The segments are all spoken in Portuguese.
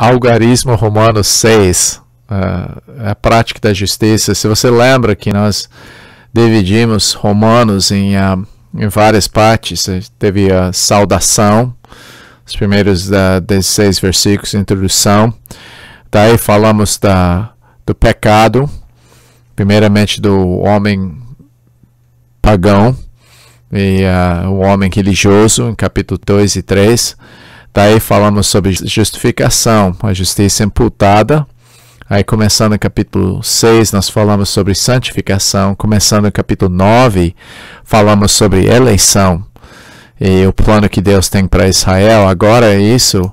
Algarismo Romano 6, a prática da justiça. Se você lembra que nós dividimos Romanos em várias partes, teve a saudação, os primeiros 16 versículos, introdução. Daí falamos do pecado, primeiramente do homem pagão e o homem religioso, em capítulo 2 e 3. Daí falamos sobre justificação, a justiça imputada. Aí começando no capítulo 6, nós falamos sobre santificação. Começando no capítulo 9, falamos sobre eleição e o plano que Deus tem para Israel. Agora isso,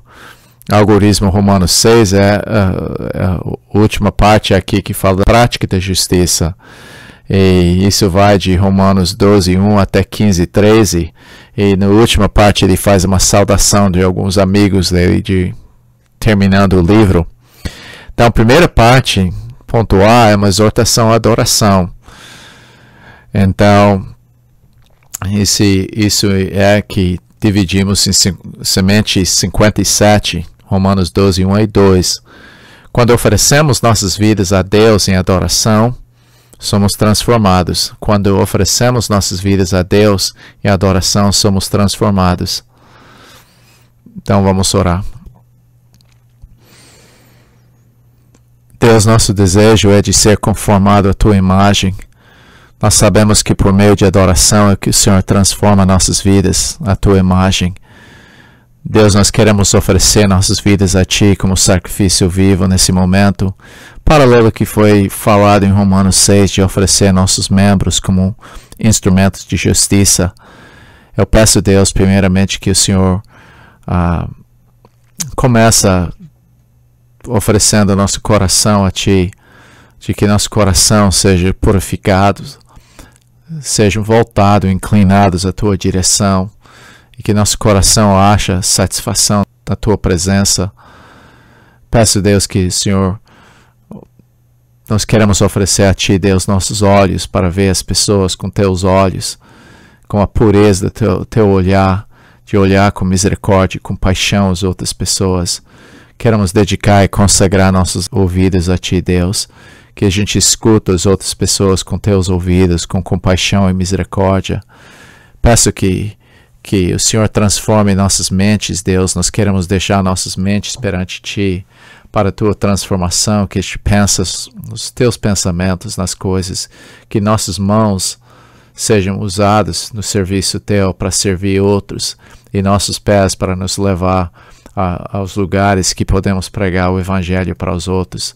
algarismo Romano 6, é a última parte aqui que fala da prática da justiça. E isso vai de Romanos 12, 1 até 15, 13. E na última parte ele faz uma saudação de alguns amigos dele, terminando o livro. Então, a primeira parte, ponto A, é uma exortação à adoração. Então, isso é que dividimos em semente 57, Romanos 12, 1 e 2. Quando oferecemos nossas vidas a Deus em adoração, somos transformados. Quando oferecemos nossas vidas a Deus em adoração, somos transformados. Então vamos orar. Deus, nosso desejo é de ser conformado à Tua imagem. Nós sabemos que por meio de adoração é que o Senhor transforma nossas vidas à Tua imagem. Deus, nós queremos oferecer nossas vidas a Ti como sacrifício vivo nesse momento, paralelo ao que foi falado em Romanos 6, de oferecer nossos membros como instrumentos de justiça. Eu peço, Deus, primeiramente que o Senhor começa oferecendo nosso coração a Ti, de que nosso coração seja purificado, sejam voltados, inclinados à Tua direção, e que nosso coração ache satisfação na Tua presença. Peço, Deus, que, Senhor, nós queremos oferecer a Ti, Deus, nossos olhos para ver as pessoas com Teus olhos, com a pureza do Teu olhar, de olhar com misericórdia e compaixão as outras pessoas. Queremos dedicar e consagrar nossos ouvidos a Ti, Deus, que a gente escuta as outras pessoas com Teus ouvidos, com compaixão e misericórdia. Peço que o Senhor transforme nossas mentes, Deus. Nós queremos deixar nossas mentes perante Ti, para a Tua transformação, que te pensas os Teus pensamentos nas coisas, que nossas mãos sejam usadas no serviço Teu para servir outros, e nossos pés para nos levar aos lugares que podemos pregar o Evangelho para os outros.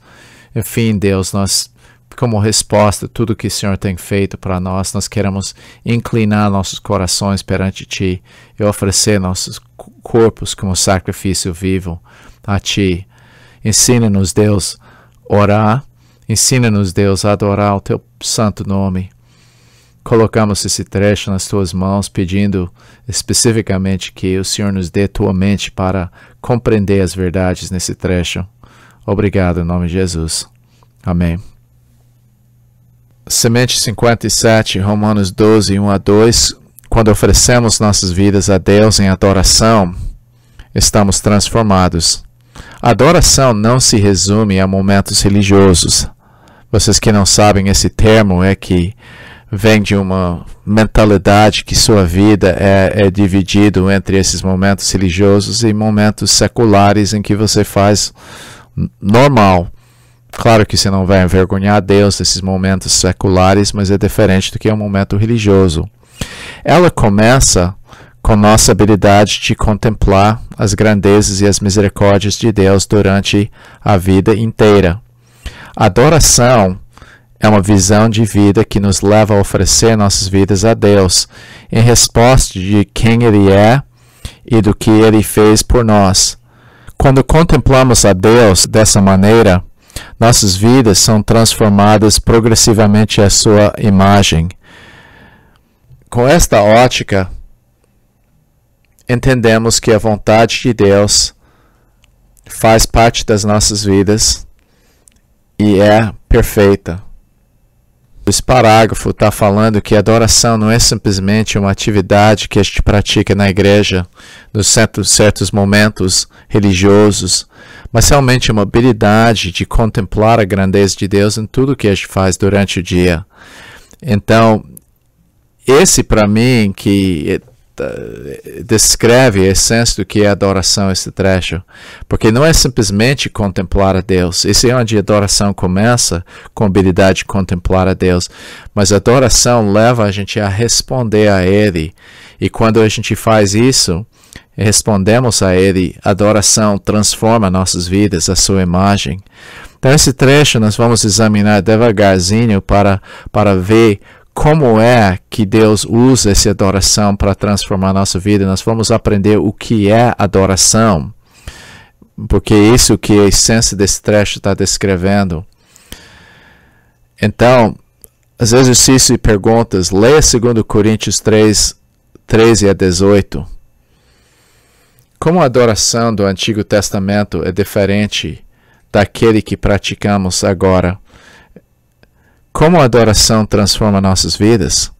Enfim, Deus, nós, como resposta a tudo que o Senhor tem feito para nós, nós queremos inclinar nossos corações perante Ti e oferecer nossos corpos como sacrifício vivo a Ti. Ensina-nos, Deus, a orar. Ensina-nos, Deus, a adorar o Teu santo nome. Colocamos esse trecho nas Tuas mãos, pedindo especificamente que o Senhor nos dê Tua mente para compreender as verdades nesse trecho. Obrigado, em nome de Jesus. Amém. Semente 57, Romanos 12, 1 a 2. Quando oferecemos nossas vidas a Deus em adoração, estamos transformados. A adoração não se resume a momentos religiosos. Vocês que não sabem, esse termo é que vem de uma mentalidade que sua vida é dividido entre esses momentos religiosos e momentos seculares em que você faz normal. Claro que você não vai envergonhar a Deus nesses momentos seculares, mas é diferente do que um momento religioso. Ela começa com nossa habilidade de contemplar as grandezas e as misericórdias de Deus durante a vida inteira. A adoração é uma visão de vida que nos leva a oferecer nossas vidas a Deus, em resposta de quem Ele é e do que Ele fez por nós. Quando contemplamos a Deus dessa maneira, nossas vidas são transformadas progressivamente à Sua imagem. Com esta ótica, entendemos que a vontade de Deus faz parte das nossas vidas e é perfeita. Esse parágrafo está falando que a adoração não é simplesmente uma atividade que a gente pratica na igreja, nos certos momentos religiosos, mas realmente uma habilidade de contemplar a grandeza de Deus em tudo que a gente faz durante o dia. Então, esse para mim que descreve a essência do que é adoração, esse trecho, porque não é simplesmente contemplar a Deus. Esse é onde a adoração começa, com a habilidade de contemplar a Deus, mas a adoração leva a gente a responder a Ele, e quando a gente faz isso, respondemos a Ele, a adoração transforma nossas vidas, a sua imagem. Então esse trecho nós vamos examinar devagarzinho para ver como é que Deus usa essa adoração para transformar a nossa vida. Nós vamos aprender o que é adoração, porque é isso que a essência desse trecho está descrevendo. Então, os exercícios e perguntas, leia 2 Coríntios 3, 13 a 18. Como a adoração do Antigo Testamento é diferente daquele que praticamos agora? Como a adoração transforma nossas vidas?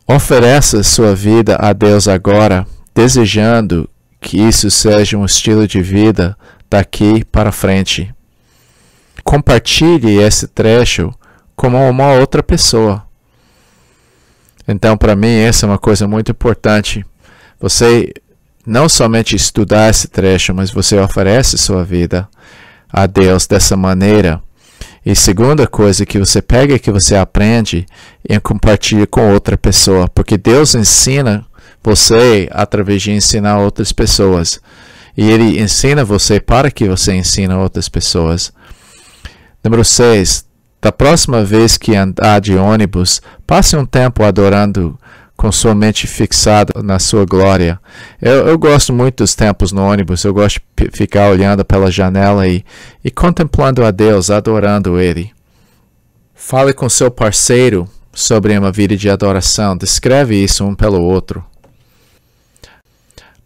Ofereça sua vida a Deus agora, desejando que isso seja um estilo de vida daqui para frente. Compartilhe esse trecho com uma outra pessoa. Então, para mim, essa é uma coisa muito importante. Você não somente estudar esse trecho, mas você oferece sua vida a Deus dessa maneira. E segunda coisa que você pega e que você aprende e compartilha com outra pessoa, porque Deus ensina você através de ensinar outras pessoas. E Ele ensina você para que você ensine outras pessoas. Número 6. Da próxima vez que andar de ônibus, passe um tempo adorando com sua mente fixada na sua glória. Eu gosto muito dos tempos no ônibus, eu gosto de ficar olhando pela janela e contemplando a Deus, adorando Ele. Fale com seu parceiro sobre uma vida de adoração, descreve isso um pelo outro.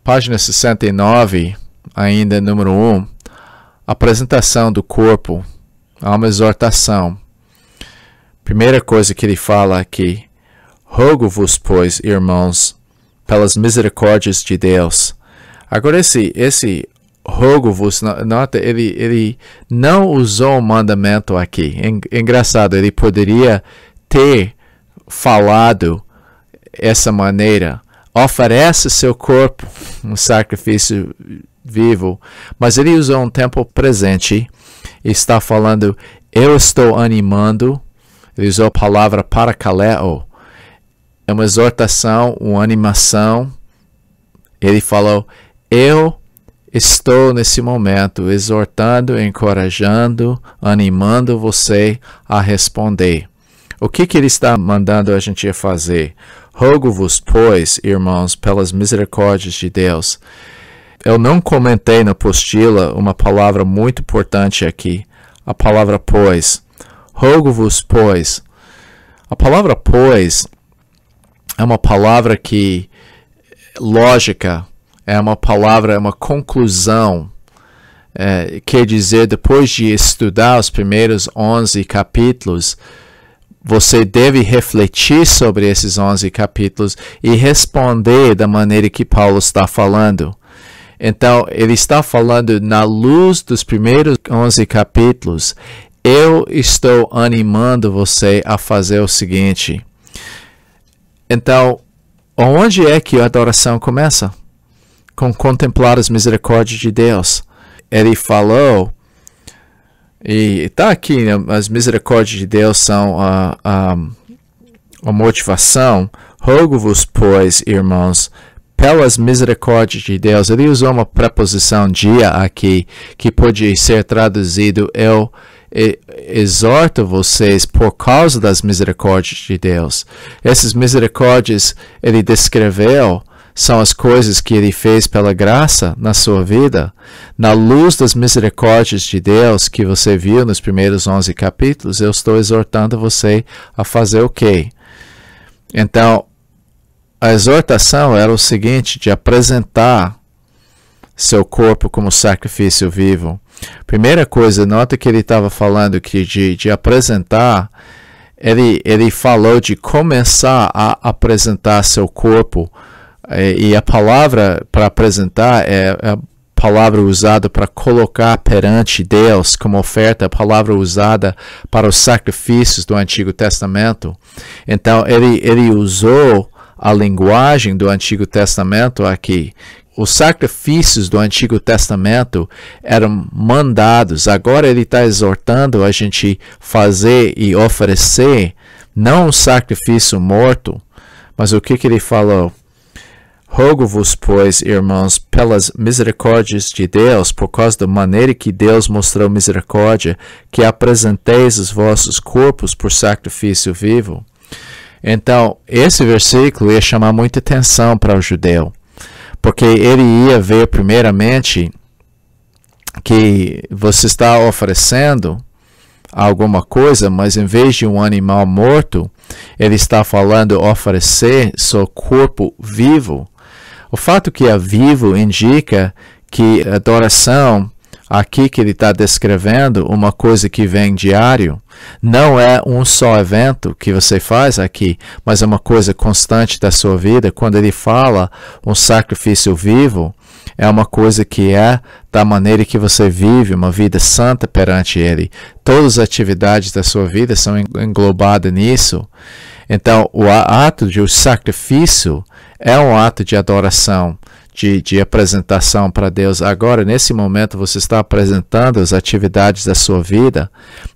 Página 69, ainda número 1, apresentação do corpo, há uma exortação. Primeira coisa que ele fala aqui, rogo-vos, pois, irmãos, pelas misericórdias de Deus. Agora, esse rogo-vos, nota, ele não usou o mandamento aqui. Engraçado, ele poderia ter falado essa maneira. Oferece seu corpo, um sacrifício vivo. Mas ele usou um tempo presente e está falando, eu estou animando. Ele usou a palavra parakaleo. É uma exortação, uma animação. Ele falou, eu estou nesse momento exortando, encorajando, animando você a responder. O que ele está mandando a gente fazer? Rogo-vos, pois, irmãos, pelas misericórdias de Deus. Eu não comentei na apostila uma palavra muito importante aqui. A palavra pois. Rogo-vos, pois. A palavra pois é uma palavra que, lógica, é uma palavra, é uma conclusão. Quer dizer, depois de estudar os primeiros 11 capítulos, você deve refletir sobre esses 11 capítulos e responder da maneira que Paulo está falando. Então, ele está falando na luz dos primeiros 11 capítulos. Eu estou animando você a fazer o seguinte. Então, onde é que a adoração começa? Com contemplar as misericórdias de Deus. Ele falou, e está aqui, as misericórdias de Deus são a motivação. Rogo-vos, pois, irmãos, pelas misericórdias de Deus. Ele usou uma preposição dia aqui, que pode ser traduzido, eu exorto vocês por causa das misericórdias de Deus. Essas misericórdias ele descreveu, são as coisas que ele fez pela graça na sua vida. Na luz das misericórdias de Deus que você viu nos primeiros 11 capítulos, eu estou exortando você a fazer o quê? Então, a exortação era o seguinte, de apresentar seu corpo como sacrifício vivo. Primeira coisa, nota que ele estava falando que de apresentar, ele falou de começar a apresentar seu corpo, e a palavra para apresentar é a palavra usada para colocar perante Deus como oferta, a palavra usada para os sacrifícios do Antigo Testamento. Então, ele usou a linguagem do Antigo Testamento aqui. Os sacrifícios do Antigo Testamento eram mandados. Agora ele está exortando a gente fazer e oferecer, não um sacrifício morto, mas o que ele falou? Rogo-vos, pois, irmãos, pelas misericórdias de Deus, por causa da maneira que Deus mostrou misericórdia, que apresenteis os vossos corpos por sacrifício vivo. Então, esse versículo ia chamar muita atenção para o judeu, porque ele ia ver primeiramente que você está oferecendo alguma coisa, mas em vez de um animal morto, ele está falando oferecer seu corpo vivo. O fato que é vivo indica que a adoração, aqui que ele está descrevendo, uma coisa que vem diário, não é um só evento que você faz aqui, mas é uma coisa constante da sua vida. Quando ele fala um sacrifício vivo, é uma coisa que é da maneira que você vive, uma vida santa perante ele. Todas as atividades da sua vida são englobadas nisso. Então, o ato de sacrifício é um ato de adoração, de apresentação para Deus. Agora, nesse momento, você está apresentando as atividades da sua vida.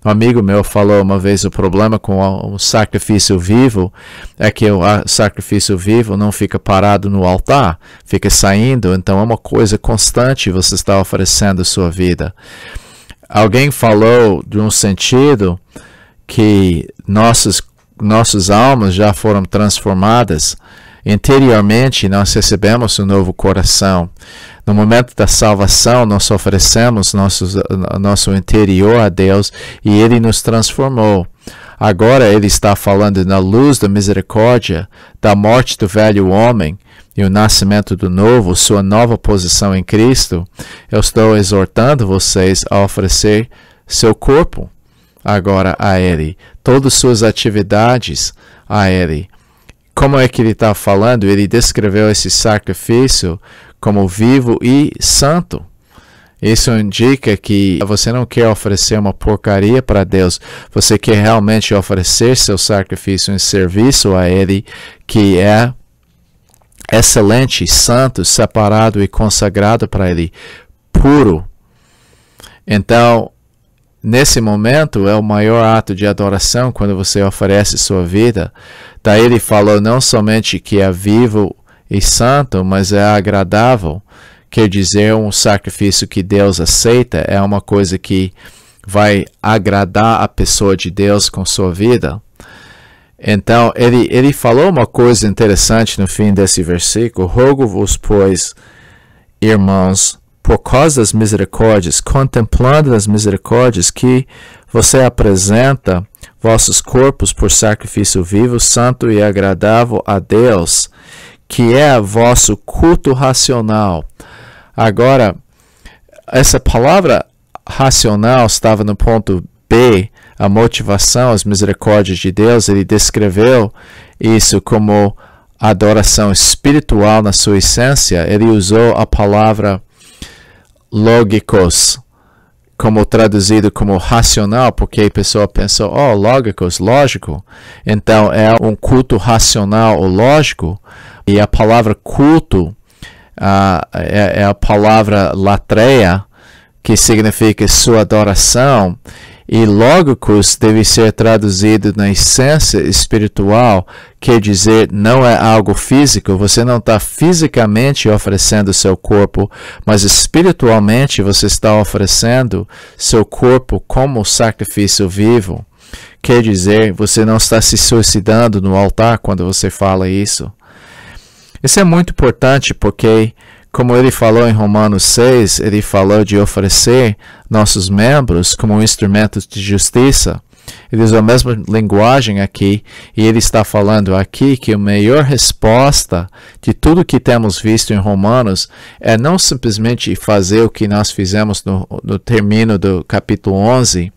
Um amigo meu falou uma vez, o problema com o sacrifício vivo é que o sacrifício vivo não fica parado no altar, fica saindo. Então, é uma coisa constante, você está oferecendo a sua vida. Alguém falou de um sentido que nossas almas já foram transformadas. Interiormente, nós recebemos um novo coração. No momento da salvação, nós oferecemos nosso interior a Deus e Ele nos transformou. Agora Ele está falando na luz da misericórdia, da morte do velho homem e o nascimento do novo, sua nova posição em Cristo. Eu estou exortando vocês a oferecer seu corpo agora a Ele, todas suas atividades a Ele. Como é que ele está falando? Ele descreveu esse sacrifício como vivo e santo. Isso indica que você não quer oferecer uma porcaria para Deus. Você quer realmente oferecer seu sacrifício em serviço a Ele, que é excelente, santo, separado e consagrado para Ele, puro. Então, nesse momento é o maior ato de adoração quando você oferece sua vida. Daí ele falou não somente que é vivo e santo, mas é agradável. Quer dizer, um sacrifício que Deus aceita é uma coisa que vai agradar a pessoa de Deus com sua vida. Então, ele falou uma coisa interessante no fim desse versículo. Rogo-vos, pois, irmãos, por causa das misericórdias, contemplando as misericórdias, que você apresenta vossos corpos por sacrifício vivo, santo e agradável a Deus, que é vosso culto racional. Agora, essa palavra racional estava no ponto B, a motivação, as misericórdias de Deus. Ele descreveu isso como adoração espiritual na sua essência. Ele usou a palavra lógicos, como traduzido como racional, porque a pessoa pensou, lógicos, lógico. Então, é um culto racional ou lógico. E a palavra culto é a palavra latreia, que significa sua adoração. E lógicos deve ser traduzido na essência espiritual, quer dizer, não é algo físico, você não está fisicamente oferecendo seu corpo, mas espiritualmente você está oferecendo seu corpo como sacrifício vivo. Quer dizer, você não está se suicidando no altar quando você fala isso. Isso é muito importante porque, como ele falou em Romanos 6, ele falou de oferecer nossos membros como instrumentos de justiça. Ele usa a mesma linguagem aqui, e ele está falando aqui que a melhor resposta de tudo que temos visto em Romanos é não simplesmente fazer o que nós fizemos no término do capítulo 11,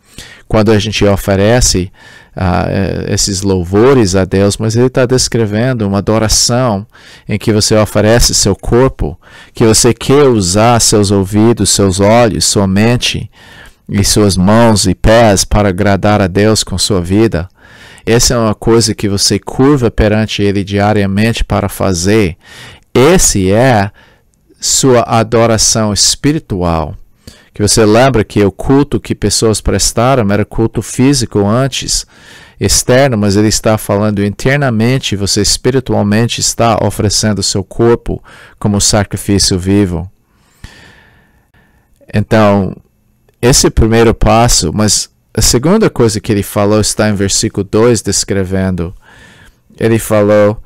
quando a gente oferece esses louvores a Deus, mas ele está descrevendo uma adoração em que você oferece seu corpo, que você quer usar seus ouvidos, seus olhos, sua mente e suas mãos e pés para agradar a Deus com sua vida. Essa é uma coisa que você curva perante Ele diariamente para fazer. Esse é sua adoração espiritual. Que você lembra que o culto que pessoas prestaram era culto físico antes, externo, mas ele está falando internamente, você espiritualmente está oferecendo seu corpo como sacrifício vivo. Então, esse é o primeiro passo, mas a segunda coisa que ele falou está em versículo 2, descrevendo. Ele falou,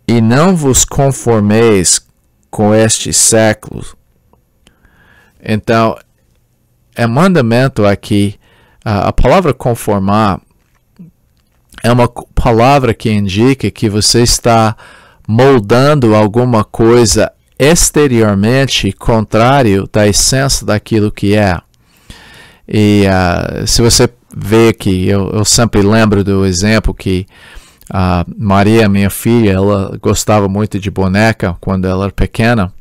e não vos conformeis com este século. Então, é mandamento aqui, a palavra conformar é uma palavra que indica que você está moldando alguma coisa exteriormente contrário da essência daquilo que é. E se você vê que, eu sempre lembro do exemplo que Maria, minha filha, ela gostava muito de boneca quando ela era pequena.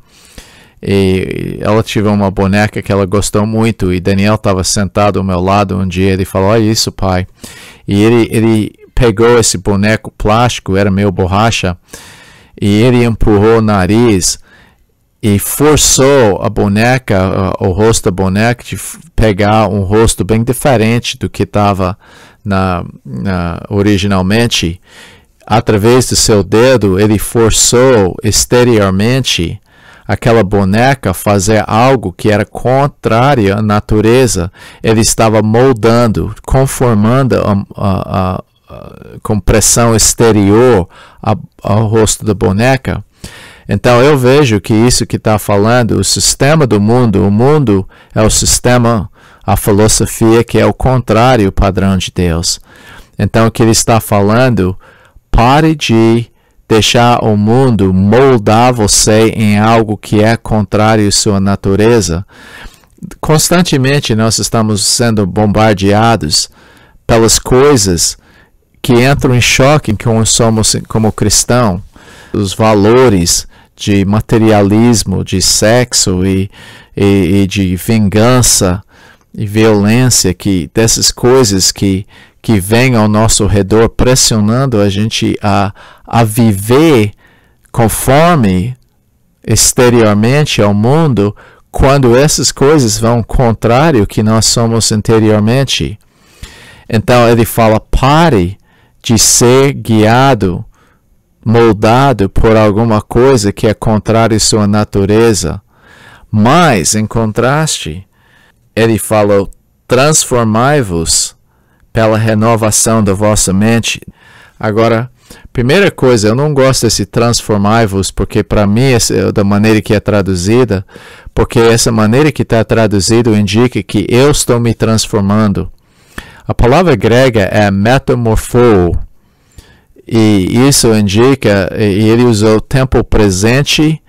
E ela teve uma boneca que ela gostou muito, e Daniel estava sentado ao meu lado um dia, ele falou, olha isso, pai. E ele pegou esse boneco plástico, era meio borracha, e ele empurrou o nariz e forçou a boneca, o rosto da boneca, de pegar um rosto bem diferente do que estava originalmente. Através do seu dedo, ele forçou exteriormente aquela boneca fazer algo que era contrário à natureza. Ele estava moldando, conformando com pressão exterior ao rosto da boneca. Então eu vejo que isso que está falando, o sistema do mundo, o mundo é o sistema, a filosofia que é o contrário ao padrão de Deus. Então o que ele está falando, pare de deixar o mundo moldar você em algo que é contrário à sua natureza. Constantemente nós estamos sendo bombardeados pelas coisas que entram em choque com somos como cristãos. Os valores de materialismo, de sexo e de vingança e violência, dessas coisas que vêm ao nosso redor pressionando a gente a viver conforme exteriormente ao mundo, quando essas coisas vão contrário ao que nós somos interiormente. Então ele fala, pare de ser guiado, moldado por alguma coisa que é contrária à sua natureza. Mas, em contraste, ele falou, transformai-vos pela renovação da vossa mente. Agora, primeira coisa, eu não gosto desse transformai-vos, porque para mim, da maneira que é traduzida, porque essa maneira que está traduzido indica que eu estou me transformando. A palavra grega é metamorfo, e isso indica, e ele usou tempo presente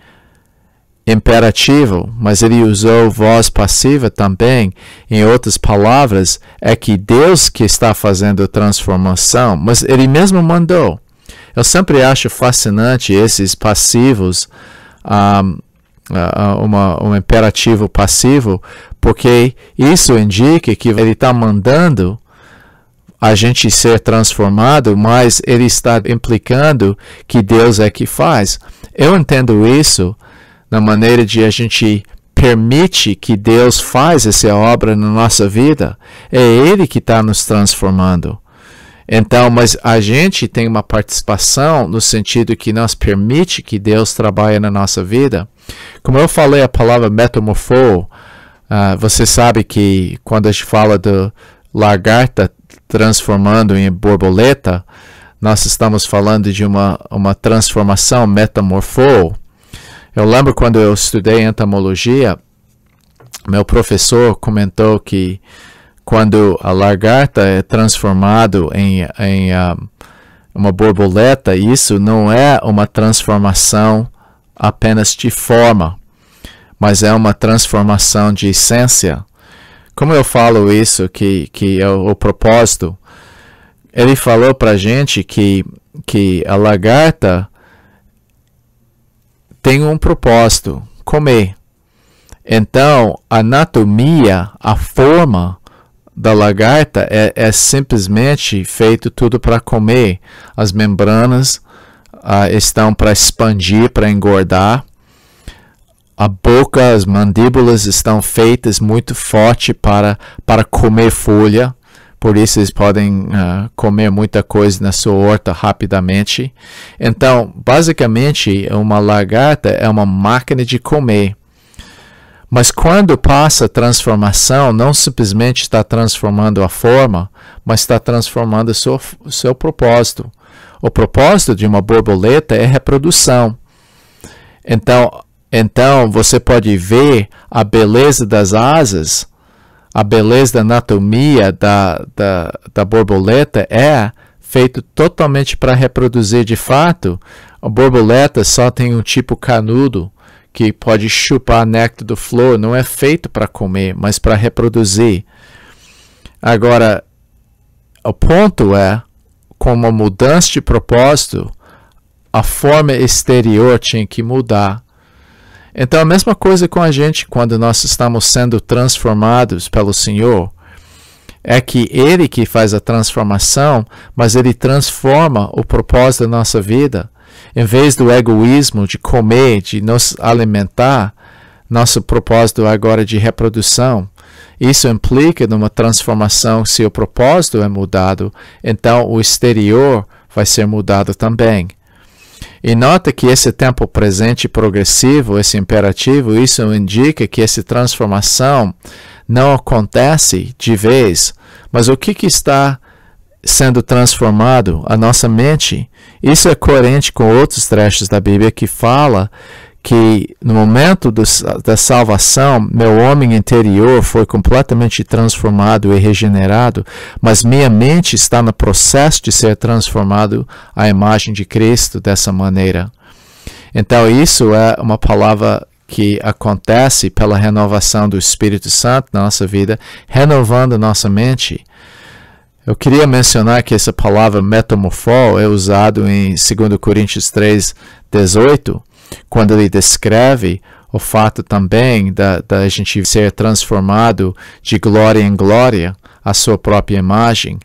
imperativo, mas ele usou voz passiva também. Em outras palavras, é que Deus que está fazendo a transformação, mas ele mesmo mandou. Eu sempre acho fascinante esses passivos, um imperativo passivo, porque isso indica que ele está mandando a gente ser transformado, mas ele está implicando que Deus é que faz. Eu entendo isso na maneira de a gente permite que Deus faz essa obra na nossa vida. É Ele que está nos transformando. Então, mas a gente tem uma participação no sentido que nós permite que Deus trabalhe na nossa vida. Como eu falei a palavra metamorfo, você sabe que quando a gente fala do lagarta transformando em borboleta, nós estamos falando de uma transformação metamorfo. Eu lembro quando eu estudei entomologia, meu professor comentou que Quando a lagarta é transformada em uma borboleta, isso não é uma transformação apenas de forma, mas é uma transformação de essência. Como eu falo isso, que é o propósito? Ele falou para a gente que a lagarta tem um propósito, comer. Então, a anatomia, a forma da lagarta é simplesmente feito tudo para comer. As membranas estão para expandir, para engordar. A boca, as mandíbulas estão feitas muito forte para comer folha. Por isso eles podem comer muita coisa na sua horta rapidamente. Então, basicamente, uma lagarta é uma máquina de comer. Mas quando passa a transformação, não simplesmente está transformando a forma, mas está transformando o seu propósito. O propósito de uma borboleta é reprodução. Então você pode ver a beleza das asas, a beleza da anatomia da borboleta é feito totalmente para reproduzir de fato. A borboleta só tem um tipo canudo, que pode chupar néctar do flor, não é feito para comer, mas para reproduzir. Agora, o ponto é, com uma mudança de propósito, a forma exterior tinha que mudar. Então, a mesma coisa com a gente quando nós estamos sendo transformados pelo Senhor. É que Ele que faz a transformação, mas Ele transforma o propósito da nossa vida. Em vez do egoísmo de comer, de nos alimentar, nosso propósito agora é de reprodução. Isso implica numa transformação. Se o propósito é mudado, então o exterior vai ser mudado também. E nota que esse tempo presente progressivo, esse imperativo, isso indica que essa transformação não acontece de vez. Mas o que está sendo transformado? A nossa mente. Isso é coerente com outros trechos da Bíblia que fala que no momento da salvação, meu homem interior foi completamente transformado e regenerado, mas minha mente está no processo de ser transformado à imagem de Cristo dessa maneira. Então isso é uma palavra que acontece pela renovação do Espírito Santo na nossa vida, renovando nossa mente. Eu queria mencionar que essa palavra metamorfo é usada em 2 Coríntios 3:18, quando ele descreve o fato também da gente ser transformado de glória em glória à sua própria imagem,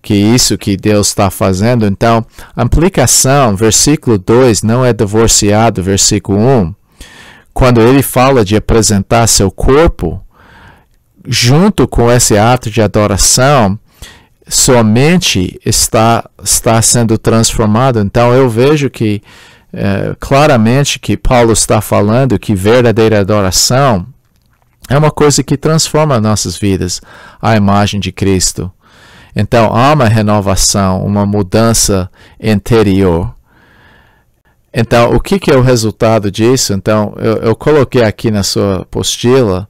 que é isso que Deus está fazendo. Então, a implicação, versículo 2, não é divorciado do versículo 1. Quando ele fala de apresentar seu corpo, junto com esse ato de adoração, sua mente está sendo transformada. Então, eu vejo que claramente que Paulo está falando que verdadeira adoração é uma coisa que transforma nossas vidas à imagem de Cristo. Então há uma renovação, uma mudança interior. Então o que é o resultado disso? Então eu coloquei aqui na sua apostila,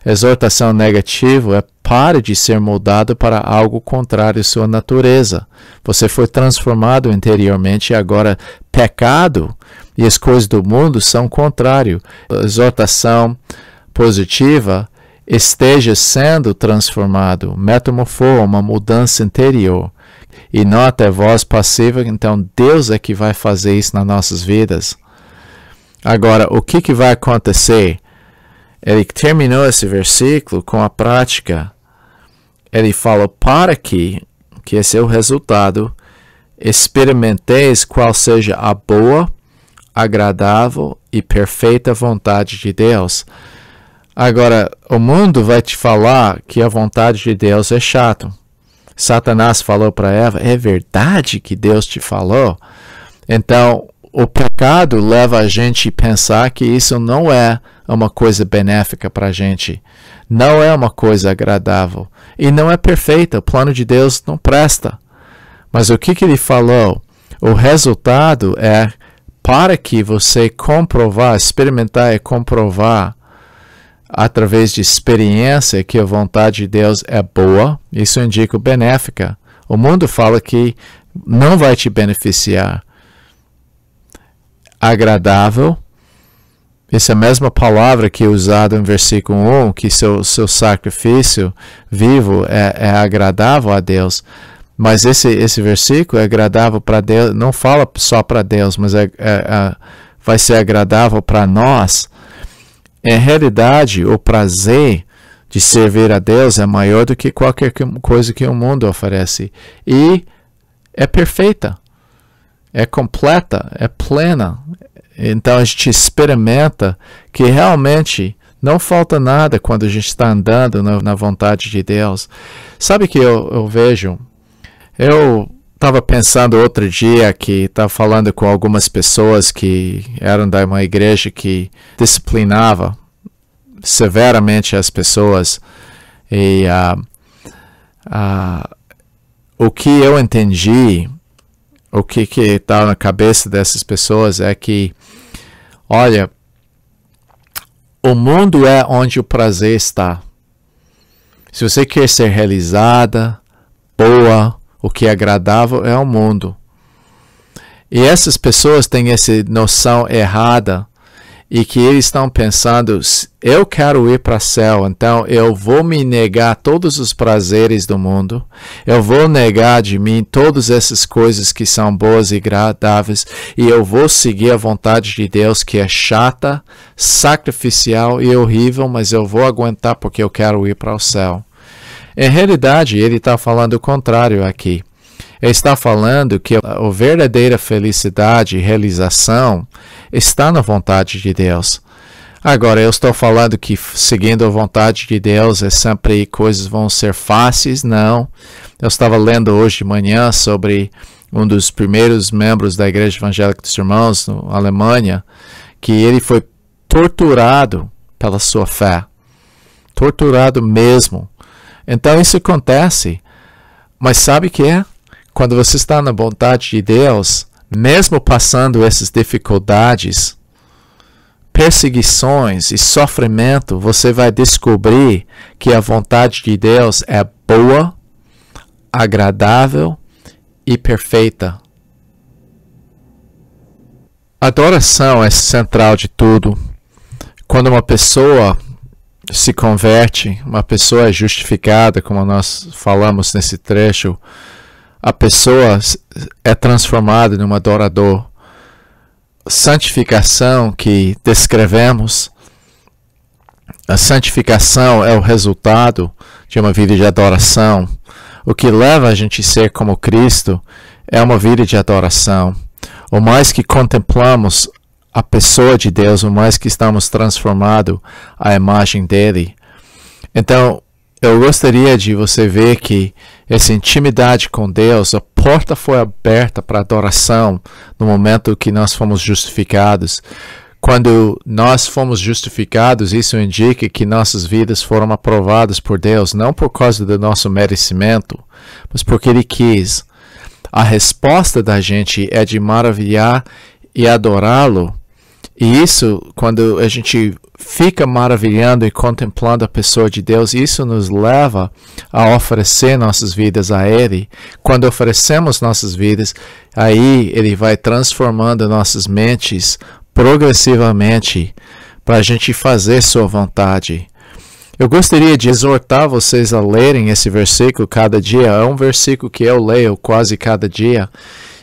exortação negativa é pare de ser moldado para algo contrário à sua natureza. Você foi transformado interiormente e agora pecado e as coisas do mundo são contrário. A exortação positiva, esteja sendo transformado, metamorfo, uma mudança interior. E nota a voz passiva, então Deus é que vai fazer isso nas nossas vidas. Agora, o que vai acontecer? Ele terminou esse versículo com a prática. Ele fala, para que esse é o resultado, experimenteis qual seja a boa, agradável e perfeita vontade de Deus. Agora, o mundo vai te falar que a vontade de Deus é chato. Satanás falou para Eva, é verdade que Deus te falou? Então, o pecado leva a gente a pensar que isso não é uma coisa benéfica para a gente. Não é uma coisa agradável. E não é perfeita. O plano de Deus não presta. Mas o que ele falou? O resultado é para que você comprovar, experimentar e comprovar através de experiência que a vontade de Deus é boa, isso indica benéfica. O mundo fala que não vai te beneficiar. Agradável, essa mesma palavra que é usada em versículo 1, que seu sacrifício vivo é agradável a Deus. Mas esse versículo é agradável para Deus, não fala só para Deus, mas vai ser agradável para nós. Em realidade, o prazer de servir a Deus é maior do que qualquer coisa que o mundo oferece. E é perfeita, é completa, é plena. Então a gente experimenta que realmente não falta nada quando a gente está andando na vontade de Deus. Sabe que eu vejo? Eu estava pensando outro dia que estava falando com algumas pessoas que eram de uma igreja que disciplinava severamente as pessoas. E o que eu entendi, o que está na cabeça dessas pessoas é que, olha, o mundo é onde o prazer está. Se você quer ser realizada, boa, o que é agradável é o mundo. E essas pessoas têm essa noção errada e que eles estão pensando, eu quero ir para o céu, então eu vou me negar todos os prazeres do mundo, eu vou negar de mim todas essas coisas que são boas e agradáveis, e eu vou seguir a vontade de Deus, que é chata, sacrificial e horrível, mas eu vou aguentar porque eu quero ir para o céu. Em realidade, ele está falando o contrário aqui. Ele está falando que a verdadeira felicidade e realização está na vontade de Deus. Agora, eu estou falando que seguindo a vontade de Deus é sempre coisas vão ser fáceis? Não. Eu estava lendo hoje de manhã sobre um dos primeiros membros da Igreja Evangélica dos Irmãos, na Alemanha, que ele foi torturado pela sua fé. Torturado mesmo. Então isso acontece. Mas sabe o que é? Quando você está na vontade de Deus, mesmo passando essas dificuldades, perseguições e sofrimento, você vai descobrir que a vontade de Deus é boa, agradável e perfeita. A adoração é central de tudo. Quando uma pessoa se converte, uma pessoa é justificada, como nós falamos nesse trecho, a pessoa é transformada num adorador. Santificação que descrevemos, a santificação é o resultado de uma vida de adoração. O que leva a gente a ser como Cristo é uma vida de adoração. O mais que contemplamos a pessoa de Deus, o mais que estamos transformados à imagem dele. Então, eu gostaria de você ver que essa intimidade com Deus, a porta foi aberta para adoração no momento que nós fomos justificados. Quando nós fomos justificados, isso indica que nossas vidas foram aprovadas por Deus, não por causa do nosso merecimento, mas porque Ele quis. A resposta da gente é de maravilhar e adorá-lo. E isso, quando a gente fica maravilhando e contemplando a pessoa de Deus, isso nos leva a oferecer nossas vidas a Ele. Quando oferecemos nossas vidas, aí Ele vai transformando nossas mentes progressivamente para a gente fazer Sua vontade. Eu gostaria de exortar vocês a lerem esse versículo cada dia. É um versículo que eu leio quase cada dia.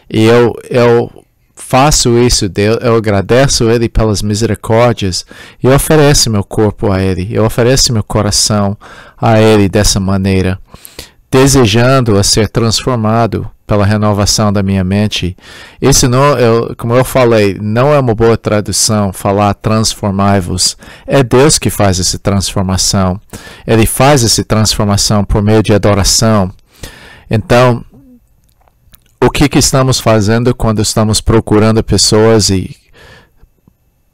E eu faço isso, eu agradeço Ele pelas misericórdias e ofereço meu corpo a Ele, eu ofereço meu coração a Ele dessa maneira, desejando a ser transformado pela renovação da minha mente. Isso não, como eu falei, não é uma boa tradução falar transformai-vos. É Deus que faz essa transformação. Ele faz essa transformação por meio de adoração. Então, o que estamos fazendo quando estamos procurando pessoas e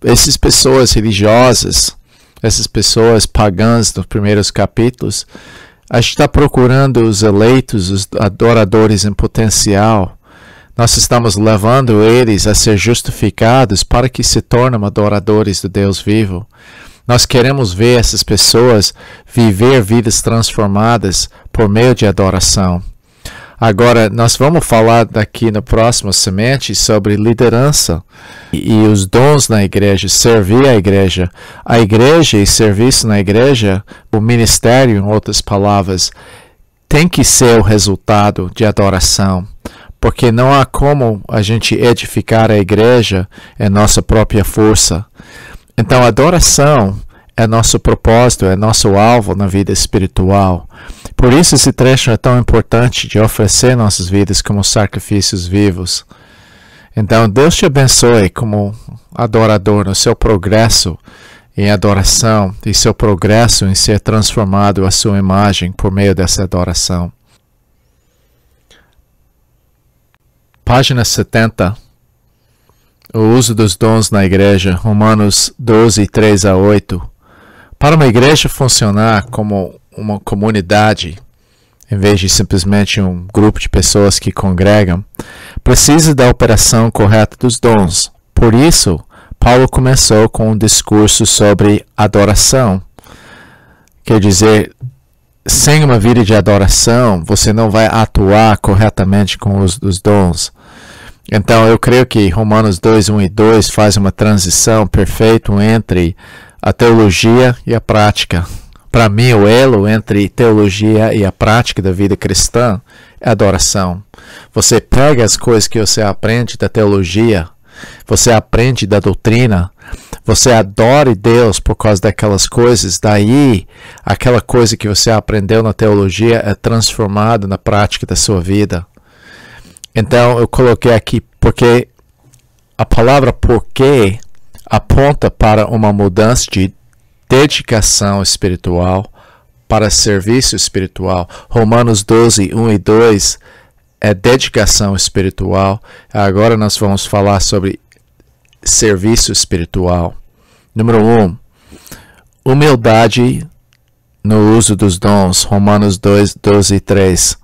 essas pessoas religiosas, essas pessoas pagãs nos primeiros capítulos, a gente está procurando os eleitos, os adoradores em potencial. Nós estamos levando eles a ser justificados para que se tornem adoradores do Deus vivo. Nós queremos ver essas pessoas viver vidas transformadas por meio de adoração. Agora, nós vamos falar daqui no próximo semente sobre liderança e os dons na igreja, servir a igreja. A igreja e serviço na igreja, o ministério, em outras palavras, tem que ser o resultado de adoração, porque não há como a gente edificar a igreja em nossa própria força. Então, a adoração é nosso propósito, é nosso alvo na vida espiritual. Por isso esse trecho é tão importante de oferecer nossas vidas como sacrifícios vivos. Então, Deus te abençoe como adorador no seu progresso em adoração e seu progresso em ser transformado à sua imagem por meio dessa adoração. Página 70. O uso dos dons na igreja, Romanos 12, 3 a 8. Para uma igreja funcionar como uma comunidade, em vez de simplesmente um grupo de pessoas que congregam, precisa da operação correta dos dons. Por isso, Paulo começou com um discurso sobre adoração. Quer dizer, sem uma vida de adoração, você não vai atuar corretamente com o uso dos dons. Então, eu creio que Romanos 2, 1 e 2 faz uma transição perfeita entre a teologia e a prática. Para mim, o elo entre teologia e a prática da vida cristã é adoração. Você pega as coisas que você aprende da teologia, você aprende da doutrina, você adora Deus por causa daquelas coisas, daí aquela coisa que você aprendeu na teologia é transformada na prática da sua vida. Então, eu coloquei aqui porque a palavra porquê aponta para uma mudança de dedicação espiritual para serviço espiritual. Romanos 12, 1 e 2 é dedicação espiritual. Agora nós vamos falar sobre serviço espiritual. Número 1, humildade no uso dos dons. Romanos 2, 12 e 3.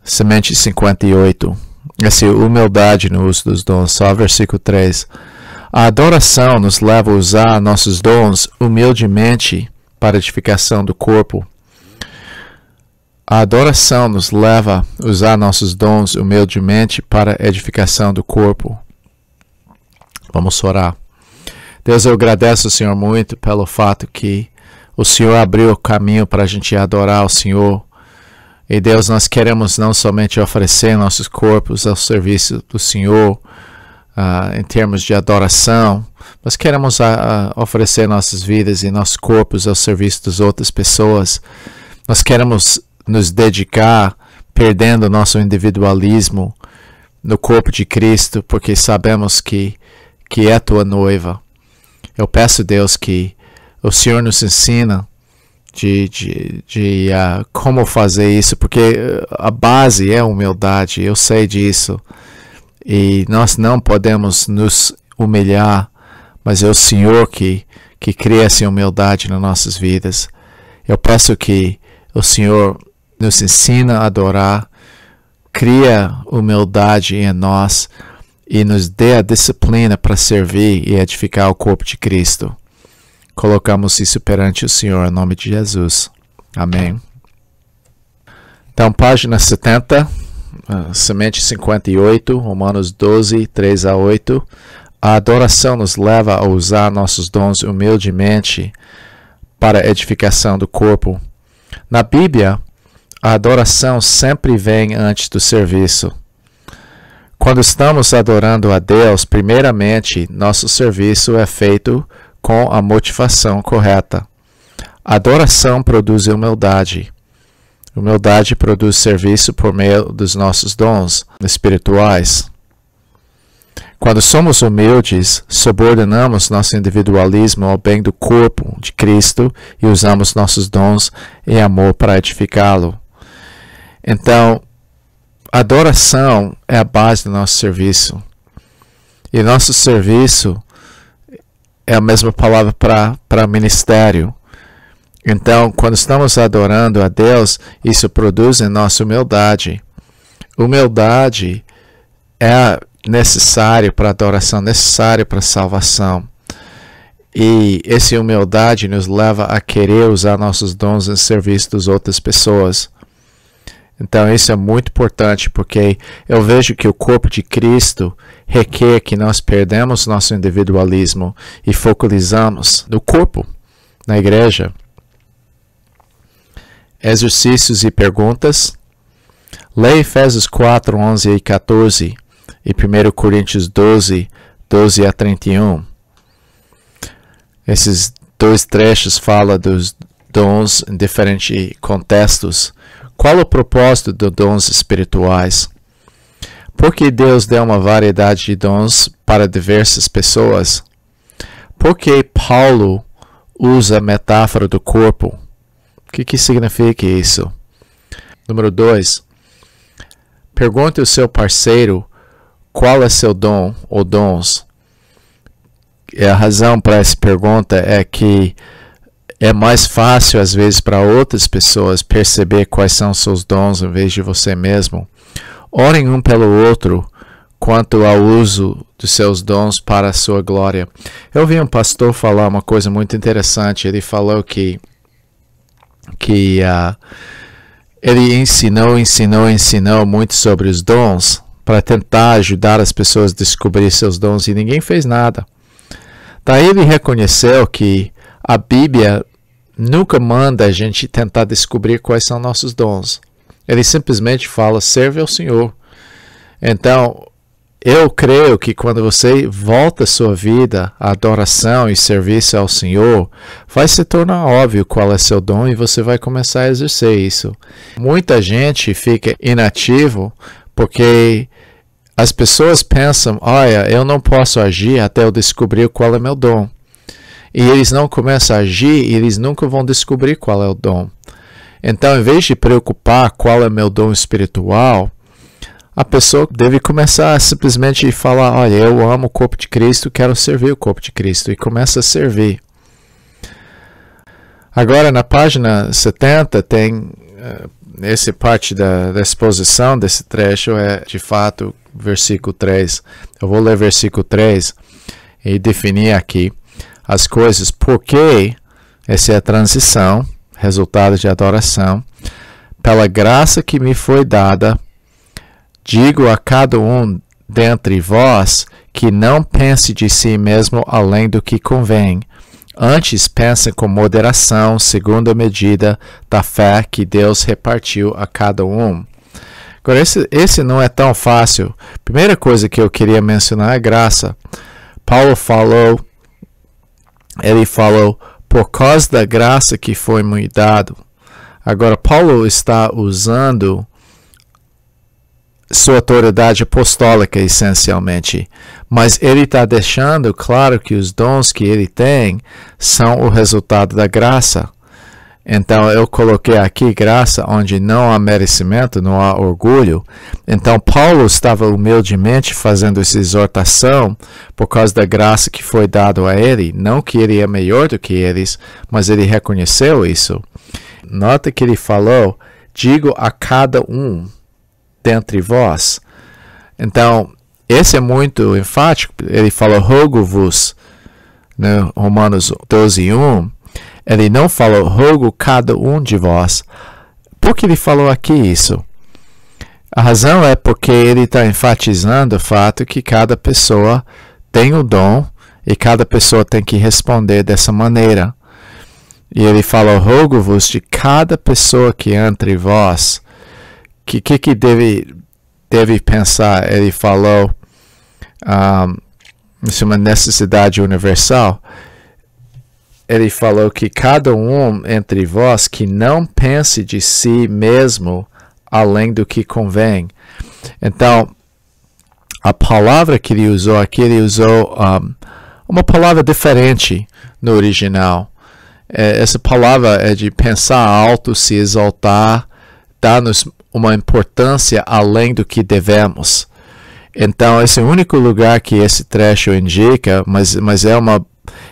Semente 58. Essa humildade no uso dos dons. Só versículo 3. A adoração nos leva a usar nossos dons humildemente para a edificação do corpo. A adoração nos leva a usar nossos dons humildemente para a edificação do corpo. Vamos orar. Deus, eu agradeço ao Senhor muito pelo fato que o Senhor abriu o caminho para a gente adorar o Senhor. E Deus, nós queremos não somente oferecer nossos corpos ao serviço do Senhor, em termos de adoração, nós queremos oferecer nossas vidas e nossos corpos ao serviço das outras pessoas. Nós queremos nos dedicar, perdendo nosso individualismo no corpo de Cristo, porque sabemos que é tua noiva. Eu peço, Deus, que o Senhor nos ensina de como fazer isso, porque a base é a humildade, eu sei disso. E nós não podemos nos humilhar, mas é o Senhor que cria essa humildade nas nossas vidas. Eu peço que o Senhor nos ensina a adorar, cria humildade em nós e nos dê a disciplina para servir e edificar o corpo de Cristo. Colocamos isso perante o Senhor em nome de Jesus. Amém. Então, página 70. Semente 58, Romanos 12, 3 a 8. A adoração nos leva a usar nossos dons humildemente para a edificação do corpo. Na Bíblia, a adoração sempre vem antes do serviço. Quando estamos adorando a Deus, primeiramente, nosso serviço é feito com a motivação correta. A adoração produz humildade. Humildade produz serviço por meio dos nossos dons espirituais. Quando somos humildes, subordinamos nosso individualismo ao bem do corpo de Cristo e usamos nossos dons em amor para edificá-lo. Então, adoração é a base do nosso serviço. E nosso serviço é a mesma palavra para ministério. Então, quando estamos adorando a Deus, isso produz em nós humildade. Humildade é necessário para a adoração, necessário para a salvação. E essa humildade nos leva a querer usar nossos dons em serviço das outras pessoas. Então isso é muito importante, porque eu vejo que o corpo de Cristo requer que nós perdemos nosso individualismo e focalizamos no corpo, na igreja. Exercícios e perguntas. Leia Efésios 4, 11 e 14 e 1 Coríntios 12, 12 a 31. Esses dois trechos falam dos dons em diferentes contextos. Qual o propósito dos dons espirituais? Por que Deus deu uma variedade de dons para diversas pessoas? Por que Paulo usa a metáfora do corpo? O que significa isso? Número 2. Pergunte ao seu parceiro qual é seu dom ou dons. E a razão para essa pergunta é que é mais fácil, às vezes, para outras pessoas perceber quais são seus dons em vez de você mesmo. Orem um pelo outro quanto ao uso dos seus dons para a sua glória. Eu vi um pastor falar uma coisa muito interessante. Ele falou que ele ensinou muito sobre os dons para tentar ajudar as pessoas a descobrir seus dons e ninguém fez nada. Daí ele reconheceu que a Bíblia nunca manda a gente tentar descobrir quais são nossos dons. Ele simplesmente fala, serve ao Senhor. Então, eu creio que quando você volta a sua vida à adoração e serviço ao Senhor, vai se tornar óbvio qual é seu dom e você vai começar a exercer isso. Muita gente fica inativo porque as pessoas pensam, olha, eu não posso agir até eu descobrir qual é meu dom. E eles não começam a agir e eles nunca vão descobrir qual é o dom. Então, em vez de preocupar qual é meu dom espiritual, a pessoa deve começar a simplesmente falar, olha, eu amo o corpo de Cristo, quero servir o corpo de Cristo. E começa a servir. Agora, na página 70, tem essa parte da exposição desse trecho, é de fato versículo 3. Eu vou ler versículo 3 e definir aqui as coisas, porque essa é a transição, resultado de adoração. Pela graça que me foi dada, digo a cada um dentre vós que não pense de si mesmo além do que convém. Antes pense com moderação, segundo a medida da fé que Deus repartiu a cada um. Agora, esse não é tão fácil. Primeira coisa que eu queria mencionar é graça. Paulo falou, por causa da graça que foi me dado. Agora, Paulo está usando sua autoridade apostólica, essencialmente. Mas ele está deixando claro que os dons que ele tem são o resultado da graça. Então, eu coloquei aqui graça onde não há merecimento, não há orgulho. Então, Paulo estava humildemente fazendo essa exortação por causa da graça que foi dada a ele. Não que ele é melhor do que eles, mas ele reconheceu isso. Nota que ele falou, digo a cada um dentre vós. Então, esse é muito enfático. Ele falou, rogo-vos, né? Romanos 12, 1. Ele não falou, rogo cada um de vós. Por que ele falou aqui isso? A razão é porque ele está enfatizando o fato que cada pessoa tem o dom e cada pessoa tem que responder dessa maneira. E ele falou, rogo-vos de cada pessoa que entre vós. Que deve pensar? Ele falou, isso é uma necessidade universal. Ele falou que cada um entre vós que não pense de si mesmo além do que convém. Então, a palavra que ele usou aqui, ele usou uma palavra diferente no original. Essa palavra é de pensar alto, se exaltar, dar-nos uma importância além do que devemos. Então, esse é o único lugar que esse trecho indica, mas é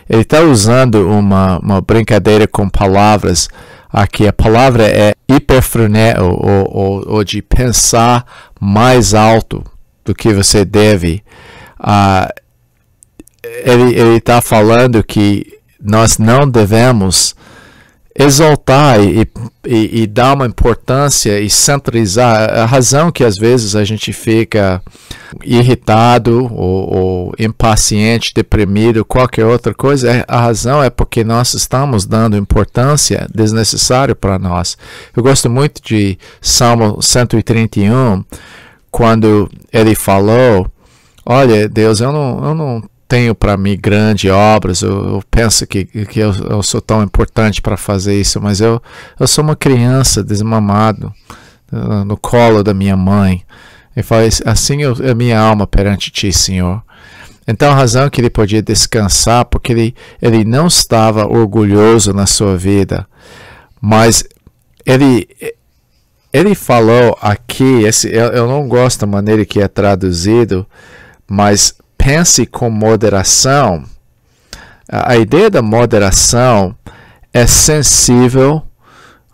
ele está usando uma brincadeira com palavras aqui. A palavra é hiperfreneo, ou de pensar mais alto do que você deve. ele está falando que nós não devemos exaltar e dar uma importância e centralizar. A razão que às vezes a gente fica irritado ou impaciente, deprimido, qualquer outra coisa, a razão é porque nós estamos dando importância desnecessária para nós. Eu gosto muito de Salmo 131, quando ele falou, olha, Deus, eu não tenho para mim grandes obras, eu penso que eu sou tão importante para fazer isso, mas eu sou uma criança desmamado no colo da minha mãe. Ele fala, assim é minha alma perante ti, Senhor. Então a razão que ele podia descansar, porque ele não estava orgulhoso na sua vida, mas ele falou aqui, eu não gosto da maneira que é traduzido, mas pense com moderação. A ideia da moderação é sensível,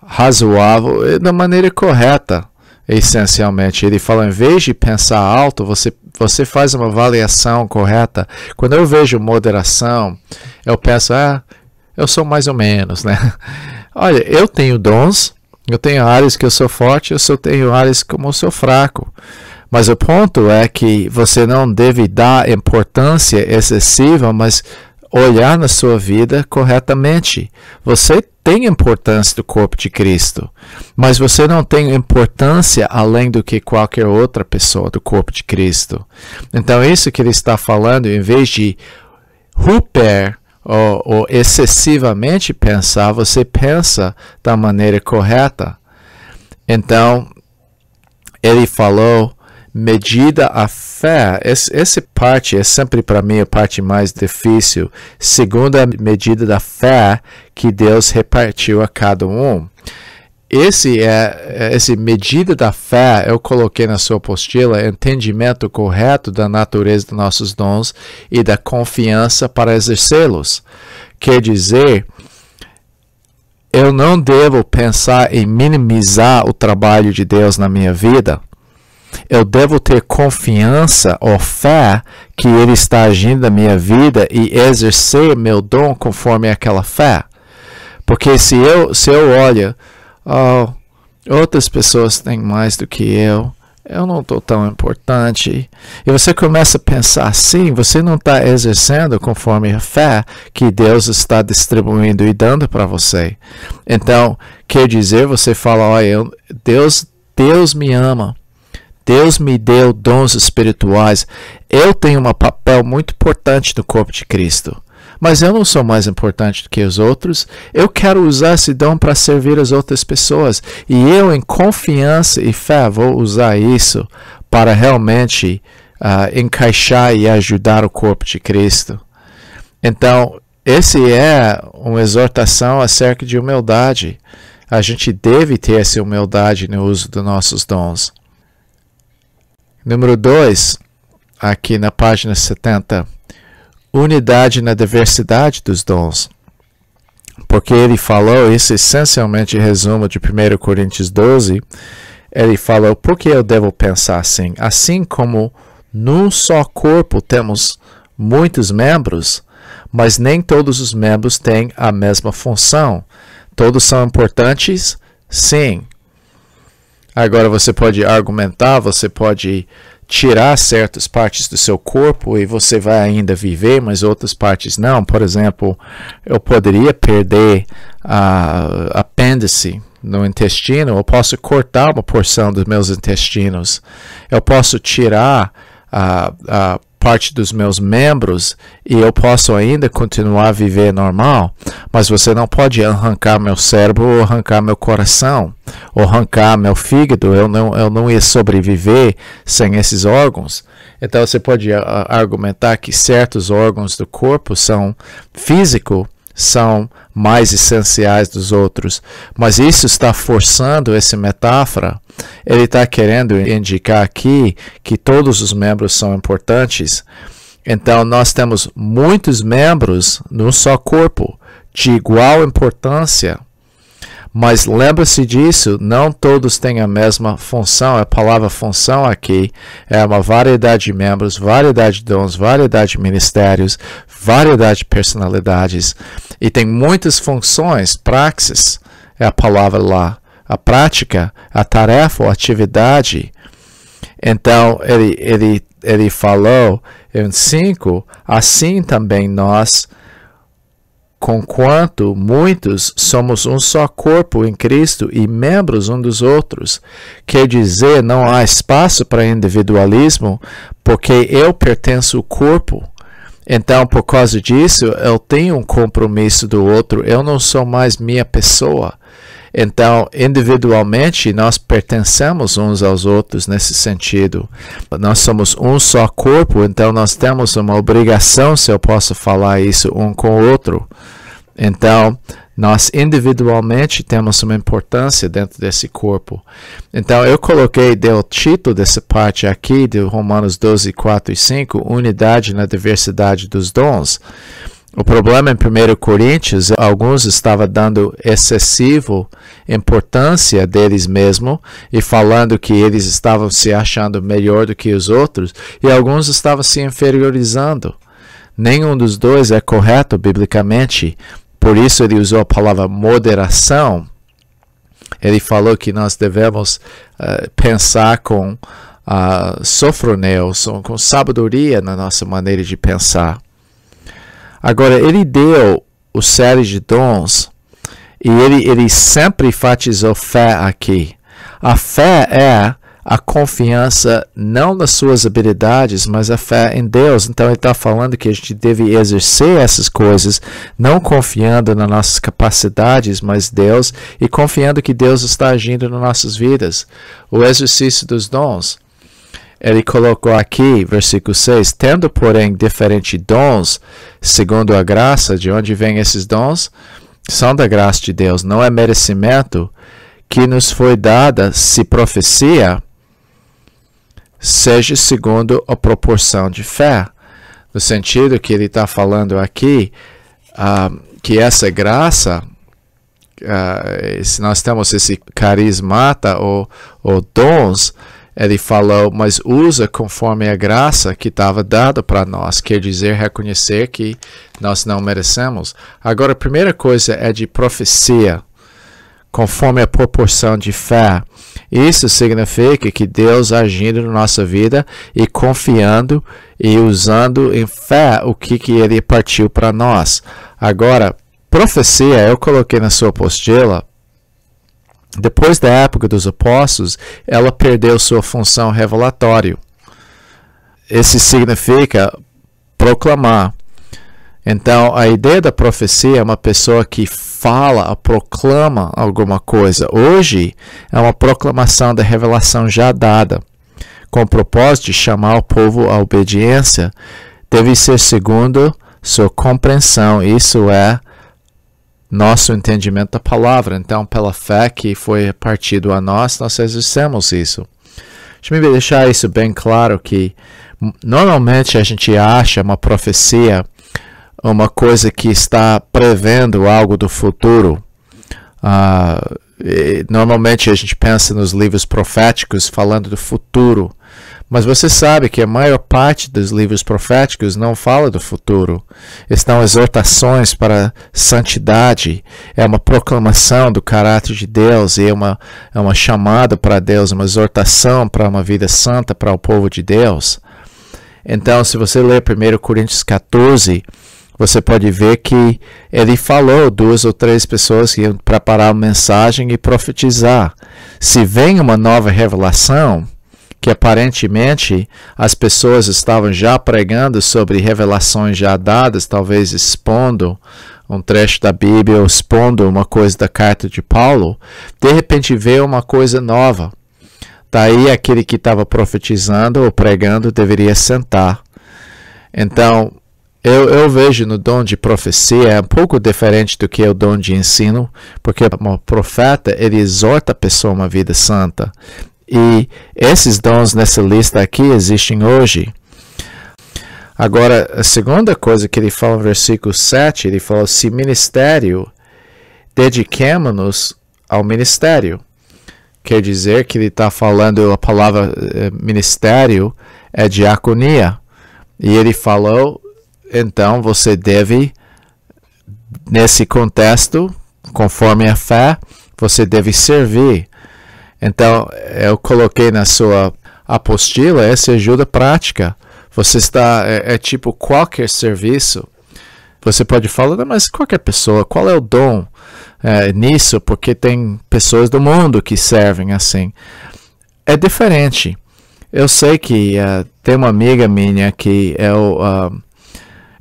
razoável, da maneira correta, essencialmente. Ele fala, em vez de pensar alto, você faz uma avaliação correta. Quando eu vejo moderação, eu penso, eu sou mais ou menos, né? Olha, eu tenho dons, eu tenho áreas que eu sou forte, eu tenho áreas como eu sou fraco. Mas o ponto é que você não deve dar importância excessiva, mas olhar na sua vida corretamente. Você tem importância do corpo de Cristo, mas você não tem importância além do que qualquer outra pessoa do corpo de Cristo. Então, isso que ele está falando, em vez de ou excessivamente pensar, você pensa da maneira correta. Então, ele falou, medida a fé. Essa parte é sempre para mim a parte mais difícil. Segundo a medida da fé que Deus repartiu a cada um. Essa medida da fé, eu coloquei na sua apostila, entendimento correto da natureza dos nossos dons e da confiança para exercê-los. Quer dizer, eu não devo pensar em minimizar o trabalho de Deus na minha vida. Eu devo ter confiança ou fé que Ele está agindo na minha vida e exercer meu dom conforme aquela fé. Porque se eu olho, outras pessoas têm mais do que eu não estou tão importante. E você começa a pensar assim, você não está exercendo conforme a fé que Deus está distribuindo e dando para você. Então, quer dizer, você fala, olha, Deus me ama. Deus me deu dons espirituais. Eu tenho um papel muito importante no corpo de Cristo. Mas eu não sou mais importante do que os outros. Eu quero usar esse dom para servir as outras pessoas. E eu, em confiança e fé, vou usar isso para realmente encaixar e ajudar o corpo de Cristo. Então, esse é uma exortação acerca de humildade. A gente deve ter essa humildade no uso dos nossos dons. Número 2, aqui na página 70, unidade na diversidade dos dons. Porque ele falou, isso essencialmente resumo de 1 Coríntios 12, ele falou, por que eu devo pensar assim? Assim como num só corpo temos muitos membros, mas nem todos os membros têm a mesma função. Todos são importantes? Sim. Agora você pode argumentar, você pode tirar certas partes do seu corpo e você vai ainda viver, mas outras partes não. Por exemplo, eu poderia perder a apêndice no intestino, eu posso cortar uma porção dos meus intestinos, eu posso tirar a parte dos meus membros e eu posso ainda continuar a viver normal, mas você não pode arrancar meu cérebro ou arrancar meu coração ou arrancar meu fígado. Eu não ia sobreviver sem esses órgãos. Então você pode argumentar que certos órgãos do corpo físicos são mais essenciais dos outros, mas isso está forçando essa metáfora. Ele está querendo indicar aqui que todos os membros são importantes. Então nós temos muitos membros num só corpo de igual importância, Mas lembre-se disso, não todos têm a mesma função. A palavra função aqui é uma variedade de membros, variedade de dons, variedade de ministérios, variedade de personalidades. E tem muitas funções, praxis é a palavra lá. A prática, a tarefa, a atividade. Então, ele falou em 5, assim também nós, conquanto muitos somos um só corpo em Cristo e membros um dos outros. Quer dizer, não há espaço para individualismo, porque eu pertenço ao corpo. Então, por causa disso, eu tenho um compromisso do outro, eu não sou mais minha pessoa. Então, individualmente, nós pertencemos uns aos outros nesse sentido. Nós somos um só corpo, então nós temos uma obrigação, se eu posso falar isso, um com o outro. Então, nós individualmente temos uma importância dentro desse corpo. Então, eu dei o título dessa parte aqui, de Romanos 12, 4 e 5, unidade na diversidade dos dons. O problema em 1 Coríntios, alguns estavam dando excessiva importância deles mesmos e falando que eles estavam se achando melhor do que os outros, e alguns estavam se inferiorizando. Nenhum dos dois é correto biblicamente, por isso ele usou a palavra moderação. Ele falou que nós devemos pensar com sofroneus, com sabedoria na nossa maneira de pensar. Agora, ele deu o série de dons e ele sempre enfatizou fé aqui. A fé é a confiança não nas suas habilidades, mas a fé em Deus. Então, ele está falando que a gente deve exercer essas coisas, não confiando nas nossas capacidades, mas Deus, e confiando que Deus está agindo nas nossas vidas. O exercício dos dons. Ele colocou aqui, versículo 6, tendo, porém, diferentes dons, segundo a graça, de onde vêm esses dons? São da graça de Deus, não é merecimento, que nos foi dada, se profecia, seja segundo a proporção de fé. No sentido que ele está falando aqui, que essa graça, se nós temos esse carismata ou dons, ele falou, mas usa conforme a graça que estava dada para nós. Quer dizer, reconhecer que nós não merecemos. Agora, a primeira coisa é de profecia, conforme a proporção de fé. Isso significa que Deus agindo na nossa vida e confiando e usando em fé o que Ele partiu para nós. Agora, profecia, eu coloquei na sua apostila. Depois da época dos apóstolos, ela perdeu sua função revelatória. Isso significa proclamar. Então, a ideia da profecia é uma pessoa que fala, proclama alguma coisa. Hoje, é uma proclamação da revelação já dada, com o propósito de chamar o povo à obediência. Deve ser segundo sua compreensão. Isso é nosso entendimento da palavra. Então, pela fé que foi partido a nós exercemos isso. Deixa eu deixar isso bem claro que normalmente a gente acha uma profecia uma coisa que está prevendo algo do futuro. Normalmente a gente pensa nos livros proféticos falando do futuro, mas você sabe que a maior parte dos livros proféticos não fala do futuro. Estão exortações para santidade, é uma proclamação do caráter de Deus, e é uma chamada para Deus, uma exortação para uma vida santa para o povo de Deus. Então, se você ler 1 Coríntios 14, você pode ver que ele falou 2 ou 3 pessoas que iam preparar uma mensagem e profetizar. Se vem uma nova revelação, que aparentemente as pessoas estavam já pregando sobre revelações já dadas, talvez expondo um trecho da Bíblia ou expondo uma coisa da carta de Paulo, de repente veio uma coisa nova. Daí aquele que estava profetizando ou pregando deveria sentar. Então, eu vejo no dom de profecia é um pouco diferente do que é o dom de ensino, porque o profeta ele exorta a pessoa a uma vida santa. E esses dons nessa lista aqui existem hoje. Agora, a segunda coisa que ele fala no versículo 7, ele fala, se ministério, dediquemo-nos ao ministério. Quer dizer que ele está falando, a palavra ministério é diaconia. E ele falou, então você deve, nesse contexto, conforme a fé, você deve servir. Então, eu coloquei na sua apostila essa ajuda prática. Você está, tipo qualquer serviço. Você pode falar, mas qualquer pessoa, qual é o dom nisso? Porque tem pessoas do mundo que servem assim. É diferente. Eu sei que tem uma amiga minha que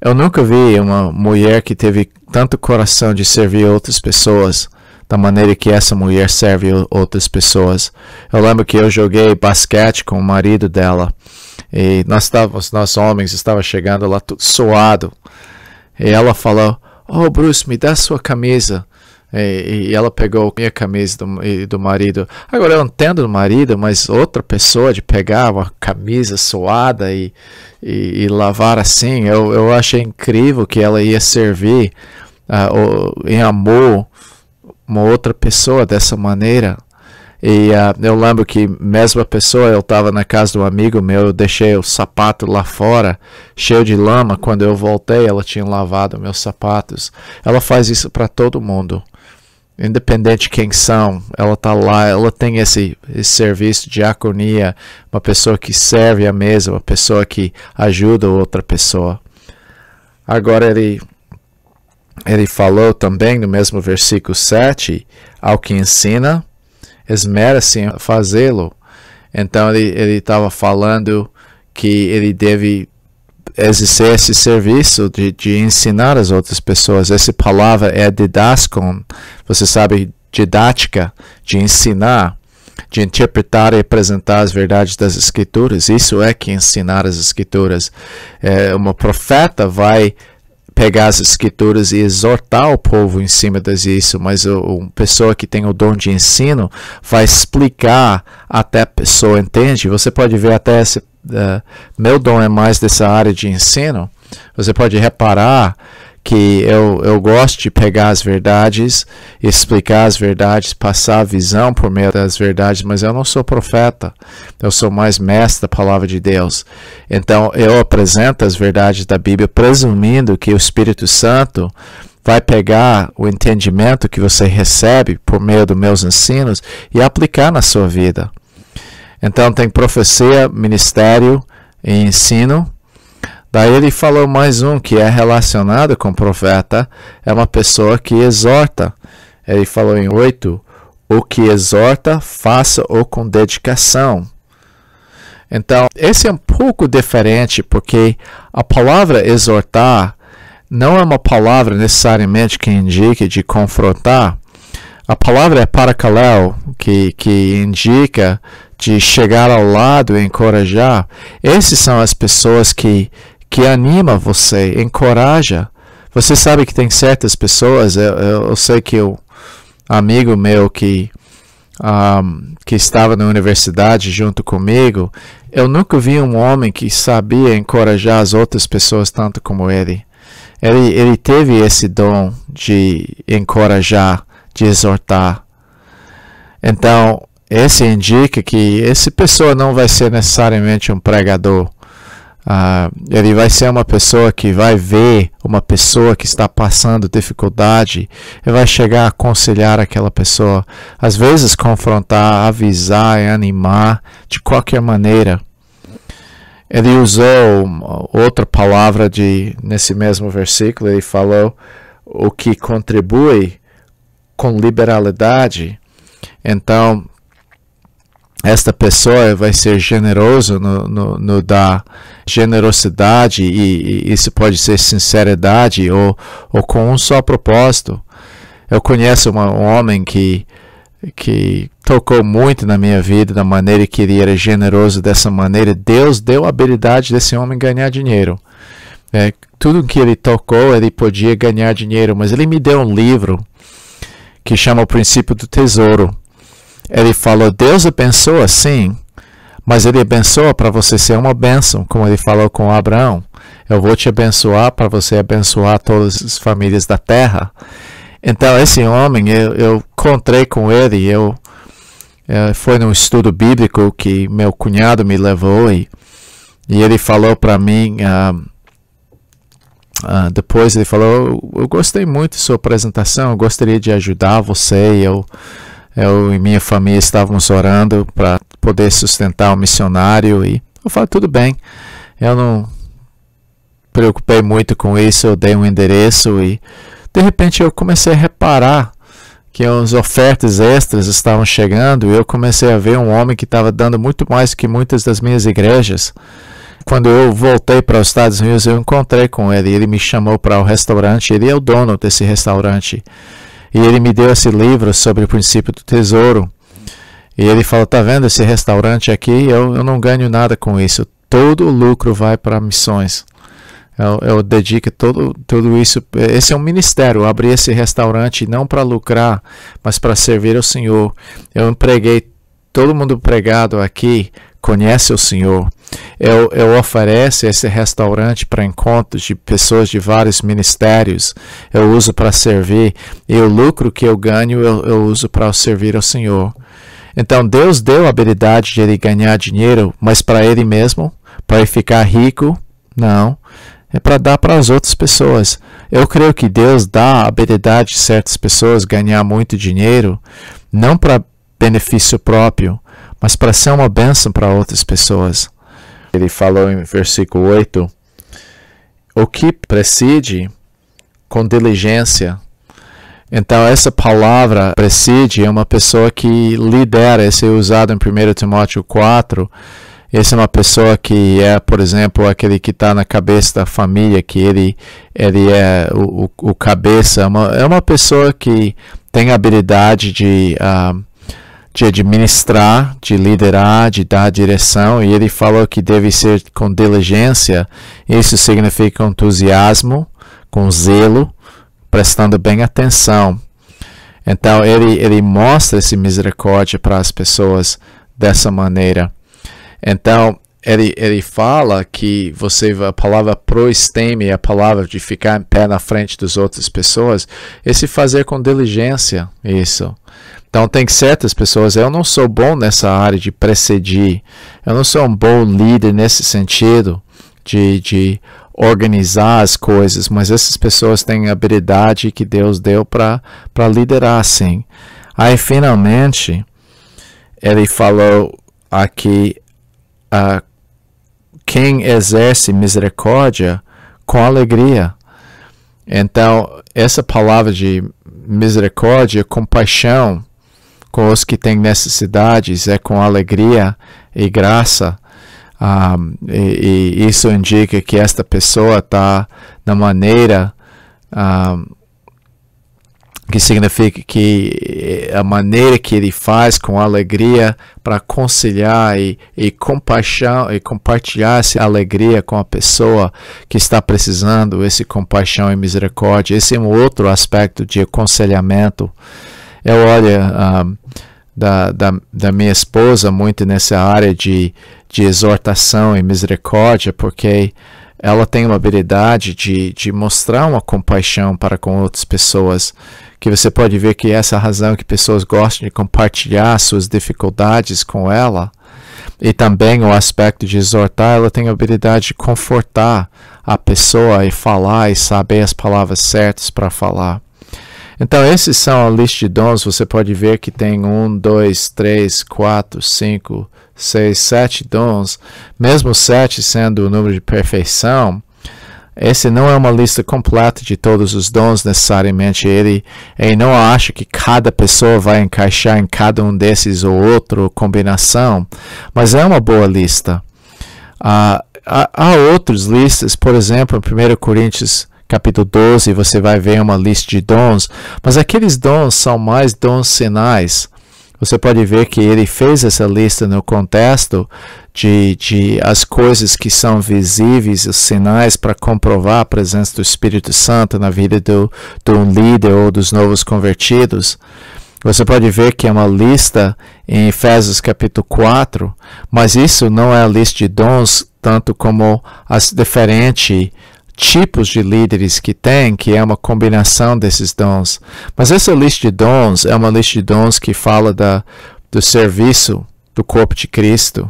eu nunca vi uma mulher que teve tanto coração de servir outras pessoas da maneira que essa mulher serve outras pessoas. Eu lembro que eu joguei basquete com o marido dela e nós homens estávamos chegando lá tudo suado e ela falou, oh Bruce, me dá sua camisa. E ela pegou minha camisa do marido. Agora eu entendo do marido, mas outra pessoa de pegar uma camisa suada e lavar assim, eu achei incrível que ela ia servir em amor uma outra pessoa dessa maneira. E eu lembro que mesma pessoa, eu estava na casa de um amigo meu, eu deixei o sapato lá fora, cheio de lama. Quando eu voltei, ela tinha lavado meus sapatos. Ela faz isso para todo mundo. Independente de quem são, ela está lá, ela tem esse serviço de diaconia, uma pessoa que serve a mesa, uma pessoa que ajuda outra pessoa. Agora ele falou também no mesmo versículo 7, ao que ensina, esmera-se em fazê-lo. Então ele estava falando que ele deve exercer esse serviço de ensinar as outras pessoas. Essa palavra é didaskon, você sabe, didática, de ensinar, de interpretar e apresentar as verdades das Escrituras. Isso é que ensinar as Escrituras. Uma profeta vai pegar as Escrituras e exortar o povo em cima disso, mas uma pessoa que tem o dom de ensino vai explicar até a pessoa entende. Você pode ver até meu dom é mais dessa área de ensino. Você pode reparar que eu gosto de pegar as verdades, explicar as verdades, passar a visão por meio das verdades, mas eu não sou profeta, eu sou mais mestre da palavra de Deus. Então eu apresento as verdades da Bíblia presumindo que o Espírito Santo vai pegar o entendimento que você recebe por meio dos meus ensinos e aplicar na sua vida. Então tem profecia, ministério e ensino. Daí ele falou mais um que é relacionado com o profeta, é uma pessoa que exorta. Ele falou em 8, o que exorta, faça-o com dedicação. Então, esse é um pouco diferente, porque a palavra exortar não é uma palavra necessariamente que indica de confrontar. A palavra é parakaleo, que indica de chegar ao lado e encorajar. Essas são as pessoas que anima você, encoraja. Você sabe que tem certas pessoas, eu sei que um amigo meu que estava na universidade junto comigo, eu nunca vi um homem que sabia encorajar as outras pessoas tanto como ele. Ele teve esse dom de encorajar, de exortar. Então, esse indica que essa pessoa não vai ser necessariamente um pregador. Ele vai ser uma pessoa que vai ver uma pessoa que está passando dificuldade e vai chegar a aconselhar aquela pessoa. Às vezes confrontar, avisar e animar de qualquer maneira. Ele usou outra palavra nesse mesmo versículo, ele falou o que contribui com liberalidade. Então, esta pessoa vai ser generoso no dar generosidade, e isso pode ser sinceridade ou com um só propósito. Eu conheço um homem que tocou muito na minha vida, da maneira que ele era generoso dessa maneira. Deus deu a habilidade desse homem ganhar dinheiro. Tudo que ele tocou, ele podia ganhar dinheiro, mas ele me deu um livro que chama O Princípio do Tesouro. Ele falou, Deus abençoa sim, mas ele abençoa para você ser uma bênção, como ele falou com Abraão. Eu vou te abençoar para você abençoar todas as famílias da terra. Então esse homem, eu encontrei com ele, foi num estudo bíblico que meu cunhado me levou e ele falou para mim, depois ele falou, eu gostei muito da sua apresentação, eu gostaria de ajudar você. Eu e minha família estávamos orando para poder sustentar o missionário e eu falei, tudo bem, eu não me preocupei muito com isso, eu dei um endereço e de repente eu comecei a reparar que as ofertas extras estavam chegando e eu comecei a ver um homem que estava dando muito mais que muitas das minhas igrejas. Quando eu voltei para os Estados Unidos, eu encontrei com ele, ele me chamou para o restaurante, ele é o dono desse restaurante. E ele me deu esse livro sobre o princípio do tesouro. E ele falou, tá vendo esse restaurante aqui? Eu não ganho nada com isso. Todo o lucro vai para missões. Eu dedico tudo isso. Esse é um ministério. Eu abri esse restaurante não para lucrar, mas para servir ao Senhor. Eu empreguei, todo mundo empregado aqui conhece o Senhor. Eu ofereço esse restaurante para encontros de pessoas de vários ministérios. Eu uso para servir. E o lucro que eu ganho, eu uso para servir ao Senhor. Então, Deus deu a habilidade de ele ganhar dinheiro, mas para ele mesmo, para ele ficar rico, não. É para dar para as outras pessoas. Eu creio que Deus dá a habilidade de certas pessoas ganhar muito dinheiro, não para benefício próprio, mas para ser uma bênção para outras pessoas. Ele falou em versículo 8, o que preside com diligência. Então essa palavra preside é uma pessoa que lidera, esse é usado em 1 Timóteo 4, essa é uma pessoa que é, por exemplo, aquele que está na cabeça da família, que ele é o cabeça, é uma pessoa que tem a habilidade de administrar, de liderar, de dar direção, e ele falou que deve ser com diligência. Isso significa entusiasmo, com zelo, prestando bem atenção. Então ele mostra essa misericórdia para as pessoas dessa maneira. Então ele fala que a palavra proesteme, a palavra de ficar em pé na frente das outras pessoas, esse fazer com diligência, isso. Então tem certas pessoas, eu não sou bom nessa área de precedir, eu não sou um bom líder nesse sentido de organizar as coisas, mas essas pessoas têm a habilidade que Deus deu para liderar assim. Aí finalmente ele falou aqui, quem exerce misericórdia com alegria. Então essa palavra de misericórdia, compaixão com os que têm necessidades, é com alegria e graça. E isso indica que esta pessoa está na maneira que significa que a maneira que ele faz com alegria para conciliar e compaixão e compartilhar essa alegria com a pessoa que está precisando, esse compaixão e misericórdia. Esse é um outro aspecto de aconselhamento. Eu olho da minha esposa muito nessa área de exortação e misericórdia, porque ela tem uma habilidade de mostrar uma compaixão para com outras pessoas, que você pode ver que essa é a razão que pessoas gostam de compartilhar suas dificuldades com ela. E também o aspecto de exortar, ela tem a habilidade de confortar a pessoa e falar e saber as palavras certas para falar. Então esses são a lista de dons. Você pode ver que tem 1, 2, 3, 4, 5, 6, 7 dons, mesmo 7 sendo o número de perfeição. Esse não é uma lista completa de todos os dons necessariamente. Ele não acha que cada pessoa vai encaixar em cada um desses ou outra combinação, mas é uma boa lista. Há outras listas, por exemplo, em 1 Coríntios capítulo 12, você vai ver uma lista de dons, mas aqueles dons são mais dons sinais. Você pode ver que ele fez essa lista no contexto de as coisas que são visíveis, os sinais para comprovar a presença do Espírito Santo na vida de um líder ou dos novos convertidos. Você pode ver que é uma lista em Efésios capítulo 4, mas isso não é a lista de dons, tanto como as diferentes tipos de líderes que tem, que é uma combinação desses dons. Mas essa lista de dons é uma lista de dons que fala do serviço do corpo de Cristo.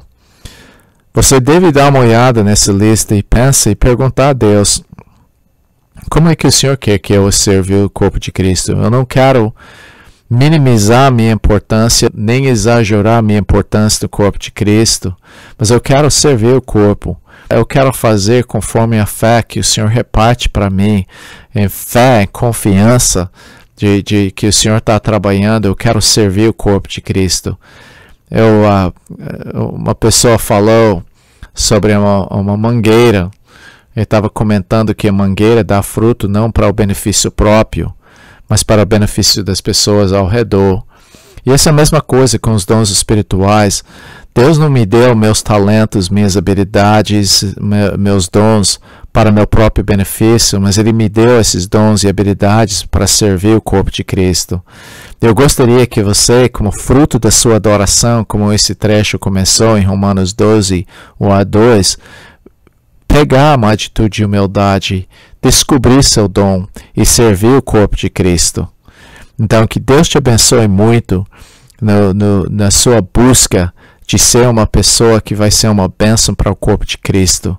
Você deve dar uma olhada nessa lista e pensa e perguntar a Deus, como é que o Senhor quer que eu sirva o corpo de Cristo? Eu não quero minimizar a minha importância, nem exagerar a minha importância do corpo de Cristo, mas eu quero servir o corpo. Eu quero fazer conforme a fé que o Senhor reparte para mim, em fé, em confiança de que o Senhor está trabalhando. Eu quero servir o corpo de Cristo. Uma pessoa falou sobre uma mangueira. Ele estava comentando que a mangueira dá fruto não para o benefício próprio, mas para o benefício das pessoas ao redor. E essa é a mesma coisa com os dons espirituais. Deus não me deu meus talentos, minhas habilidades, meus dons para meu próprio benefício, mas Ele me deu esses dons e habilidades para servir o corpo de Cristo. Eu gostaria que você, como fruto da sua adoração, como esse trecho começou em Romanos 12, 1-2, pegar uma atitude de humildade, descobrir seu dom e servir o corpo de Cristo. Então, que Deus te abençoe muito na sua busca de ser uma pessoa que vai ser uma bênção para o corpo de Cristo.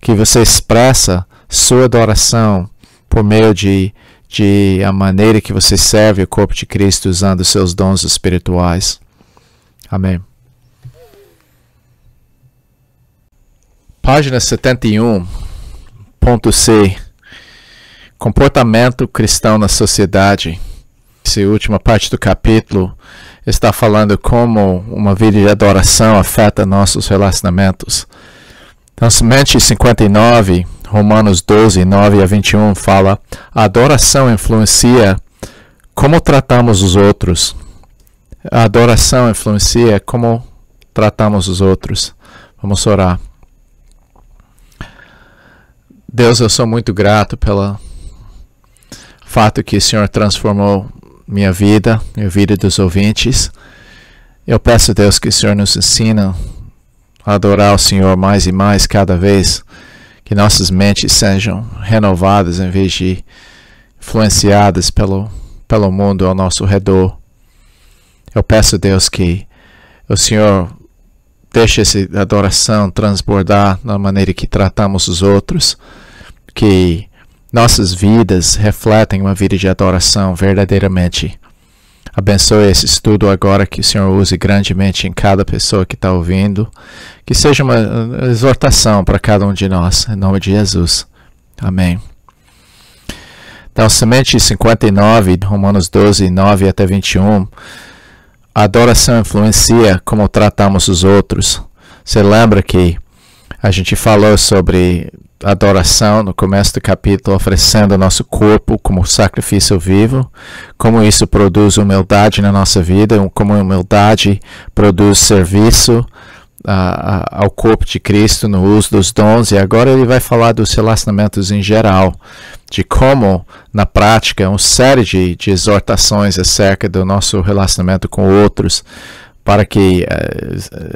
Que você expressa sua adoração por meio de a maneira que você serve o corpo de Cristo usando seus dons espirituais. Amém. Página 71, ponto C. Comportamento cristão na sociedade. Essa última parte do capítulo está falando como uma vida de adoração afeta nossos relacionamentos. Então, somente 59, Romanos 12, 9-21 fala: a adoração influencia como tratamos os outros. A adoração influencia como tratamos os outros. Vamos orar. Deus, eu sou muito grato pelo fato que o Senhor transformou minha vida e a vida dos ouvintes. Eu peço, Deus, que o Senhor nos ensina a adorar o Senhor mais e mais cada vez, que nossas mentes sejam renovadas em vez de influenciadas pelo mundo ao nosso redor. Eu peço, Deus, que o Senhor deixe essa adoração transbordar na maneira que tratamos os outros, que nossas vidas refletem uma vida de adoração verdadeiramente. Abençoe esse estudo agora, que o Senhor use grandemente em cada pessoa que está ouvindo, que seja uma exortação para cada um de nós, em nome de Jesus. Amém. Então, semente 59, Romanos 12, 9-21, a adoração influencia como tratamos os outros. Você lembra que a gente falou sobre adoração no começo do capítulo, oferecendo o nosso corpo como sacrifício vivo, como isso produz humildade na nossa vida, como a humildade produz serviço ao corpo de Cristo no uso dos dons. E agora ele vai falar dos relacionamentos em geral, de como na prática uma série de exortações acerca do nosso relacionamento com outros, para que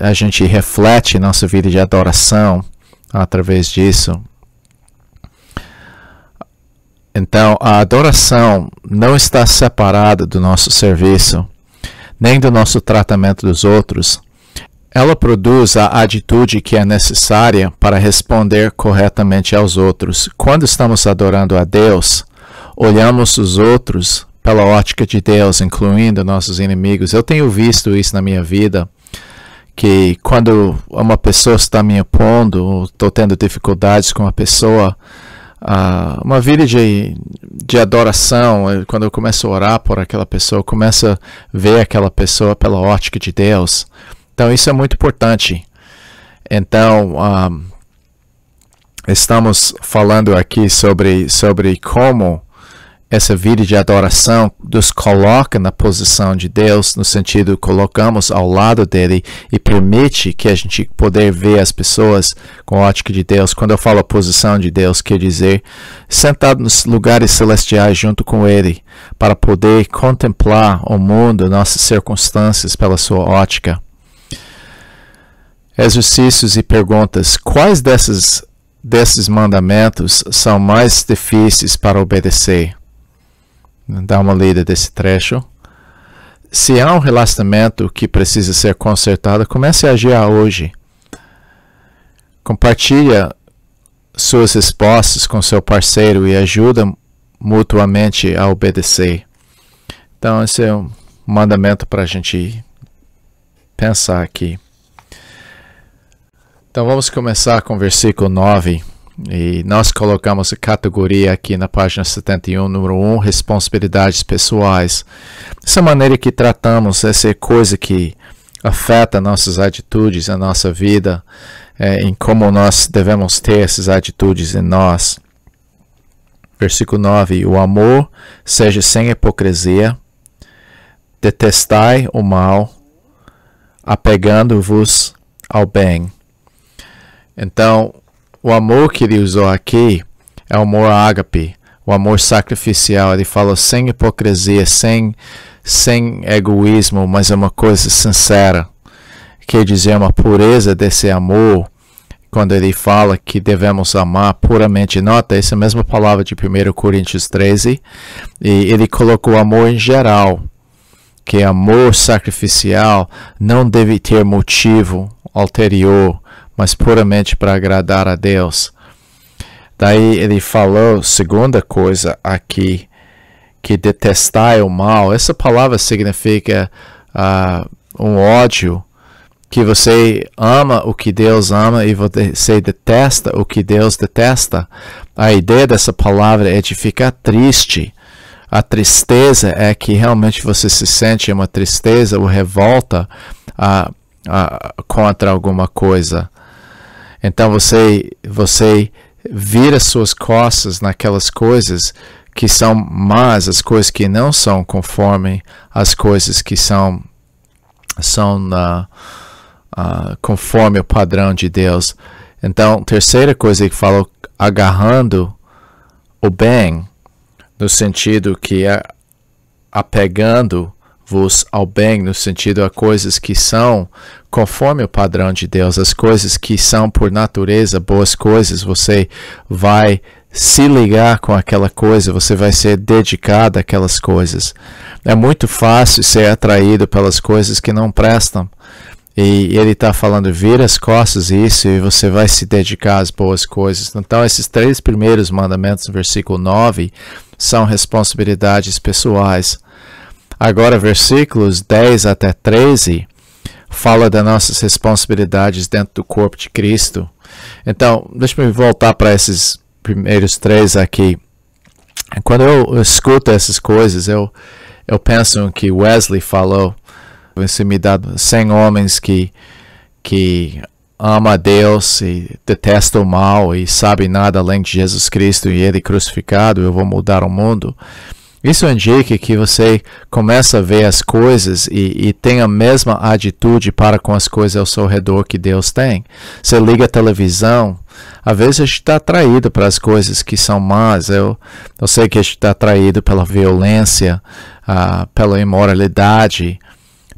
a gente reflete nossa vida de adoração através disso. Então, a adoração não está separada do nosso serviço, nem do nosso tratamento dos outros. Ela produz a atitude que é necessária para responder corretamente aos outros. Quando estamos adorando a Deus, olhamos os outros pela ótica de Deus, incluindo nossos inimigos. Eu tenho visto isso na minha vida, que quando uma pessoa está me opondo, ou estou tendo dificuldades com uma pessoa, uma vida de adoração, quando eu começo a orar por aquela pessoa, eu começo a ver aquela pessoa pela ótica de Deus. Então isso é muito importante. Então estamos falando aqui sobre como essa vida de adoração nos coloca na posição de Deus, no sentido, colocamos ao lado dele e permite que a gente poder ver as pessoas com a ótica de Deus. Quando eu falo posição de Deus, quer dizer sentado nos lugares celestiais junto com ele, para poder contemplar o mundo, nossas circunstâncias pela sua ótica. Exercícios e perguntas. Quais dessas desses mandamentos são mais difíceis para obedecer? Dá uma lida desse trecho. Se há um relacionamento que precisa ser consertado, comece a agir hoje. Compartilha suas respostas com seu parceiro e ajuda mutuamente a obedecer. Então, esse é um mandamento para a gente pensar aqui. Então, vamos começar com o versículo 9. E nós colocamos a categoria aqui na página 71, número 1, responsabilidades pessoais. Essa maneira que tratamos essa coisa que afeta nossas atitudes, a nossa vida, em como nós devemos ter essas atitudes em nós. Versículo 9, o amor seja sem hipocrisia, detestai o mal, apegando-vos ao bem. Então, o amor que ele usou aqui é o amor ágape, o amor sacrificial. Ele falou sem hipocrisia, sem egoísmo, mas é uma coisa sincera. Quer dizer, uma pureza desse amor, quando ele fala que devemos amar puramente. Nota essa mesma palavra de 1 Coríntios 13, e ele colocou amor em geral, que amor sacrificial não deve ter motivo ulterior, mas puramente para agradar a Deus. Daí ele falou, segunda coisa aqui, que detestar o mal. Essa palavra significa um ódio, que você ama o que Deus ama e você detesta o que Deus detesta. A ideia dessa palavra é de ficar triste. A tristeza é que realmente você se sente uma tristeza ou revolta contra alguma coisa. Então você vira suas costas naquelas coisas que são más, as coisas que não são conforme as coisas que são conforme o padrão de Deus. Então, terceira coisa que falou, agarrando o bem, no sentido que é apegando-vos ao bem, no sentido a coisas que são conforme o padrão de Deus, as coisas que são por natureza boas coisas, você vai se ligar com aquela coisa, você vai ser dedicado àquelas coisas. É muito fácil ser atraído pelas coisas que não prestam. E ele está falando, vira as costas isso e você vai se dedicar às boas coisas. Então, esses 3 primeiros mandamentos, no versículo 9, são responsabilidades pessoais. Agora, versículos 10 até 13, fala das nossas responsabilidades dentro do corpo de Cristo. Então, deixa eu voltar para esses primeiros 3 aqui. Quando eu escuto essas coisas, eu penso no que Wesley falou. Você me dá 100 homens que ama a Deus e detesta o mal e sabe nada além de Jesus Cristo e Ele crucificado, eu vou mudar o mundo. Isso indica que você começa a ver as coisas e tem a mesma atitude para com as coisas ao seu redor que Deus tem. Você liga a televisão, às vezes a gente está atraído para as coisas que são más. Eu sei que a gente está atraído pela violência, pela imoralidade,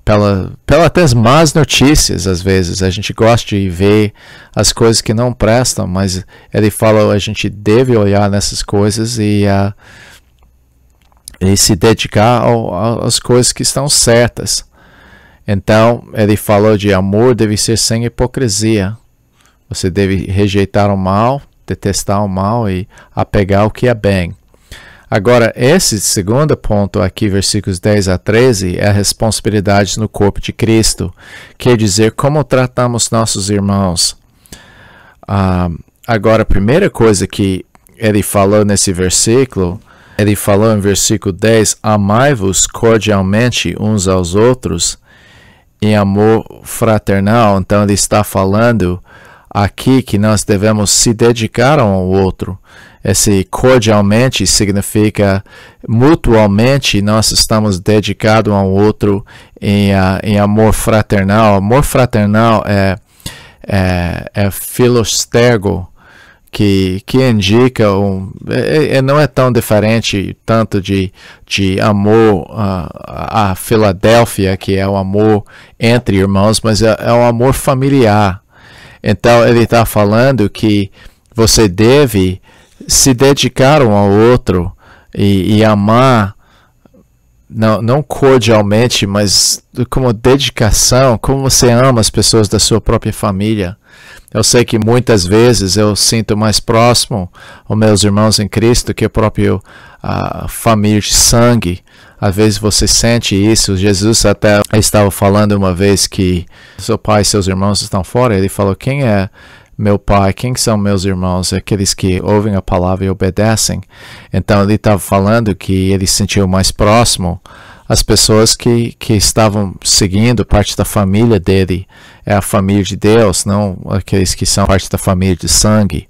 pela até as más notícias. Às vezes a gente gosta de ver as coisas que não prestam, mas ele fala a gente deve olhar nessas coisas e se dedicar às coisas que estão certas. Então ele falou de amor deve ser sem hipocrisia. Você deve rejeitar o mal, detestar o mal e apegar o que é bem. Agora, esse segundo ponto aqui, versículos 10 a 13, é a responsabilidade no corpo de Cristo. Quer dizer, como tratamos nossos irmãos. Agora, a primeira coisa que ele falou nesse versículo, ele falou em versículo 10, amai-vos cordialmente uns aos outros em amor fraternal. Então, ele está falando aqui que nós devemos se dedicar um ao outro. Esse cordialmente significa mutuamente nós estamos dedicados um ao outro em amor fraternal. Amor fraternal é filostego, que indica não é tão diferente tanto de amor a Filadélfia, que é o amor entre irmãos, mas é um amor familiar. Então ele está falando que você deve se dedicar um ao outro e amar, não cordialmente, mas como dedicação, como você ama as pessoas da sua própria família. Eu sei que muitas vezes eu sinto mais próximo aos meus irmãos em Cristo que a própria família de sangue. Às vezes você sente isso. Jesus até estava falando uma vez que seu pai e seus irmãos estão fora. Ele falou, quem é meu pai? Quem são meus irmãos? Aqueles que ouvem a palavra e obedecem. Então ele estava falando que ele se sentiu mais próximo as pessoas que estavam seguindo parte da família dele. É a família de Deus, não aqueles que são parte da família de sangue.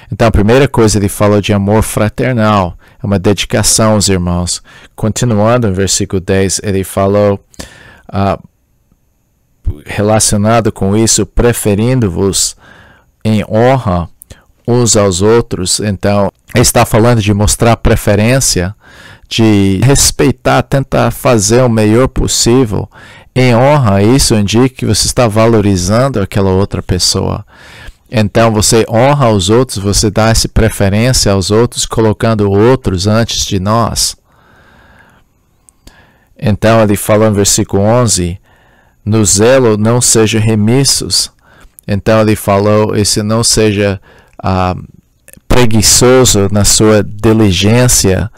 Então a primeira coisa ele falou de amor fraternal, é uma dedicação aos irmãos. Continuando no versículo 10, ele falou, relacionado com isso, preferindo-vos em honra uns aos outros. Então ele está falando de mostrar preferência, de respeitar, tentar fazer o melhor possível em honra. Isso indica que você está valorizando aquela outra pessoa. Então você honra os outros, você dá essa preferência aos outros, colocando outros antes de nós. Então ele fala no versículo 11, no zelo não sejam remissos. Então ele falou, esse não seja preguiçoso na sua diligência,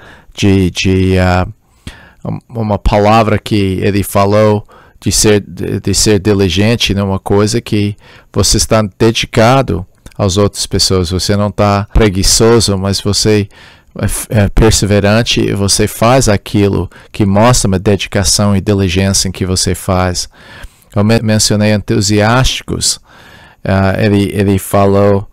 uma palavra que ele falou de ser diligente numa coisa que você está dedicado às outras pessoas. Você não está preguiçoso, mas você é perseverante e você faz aquilo que mostra uma dedicação e diligência em que você faz. Eu mencionei entusiásticos. Ele falou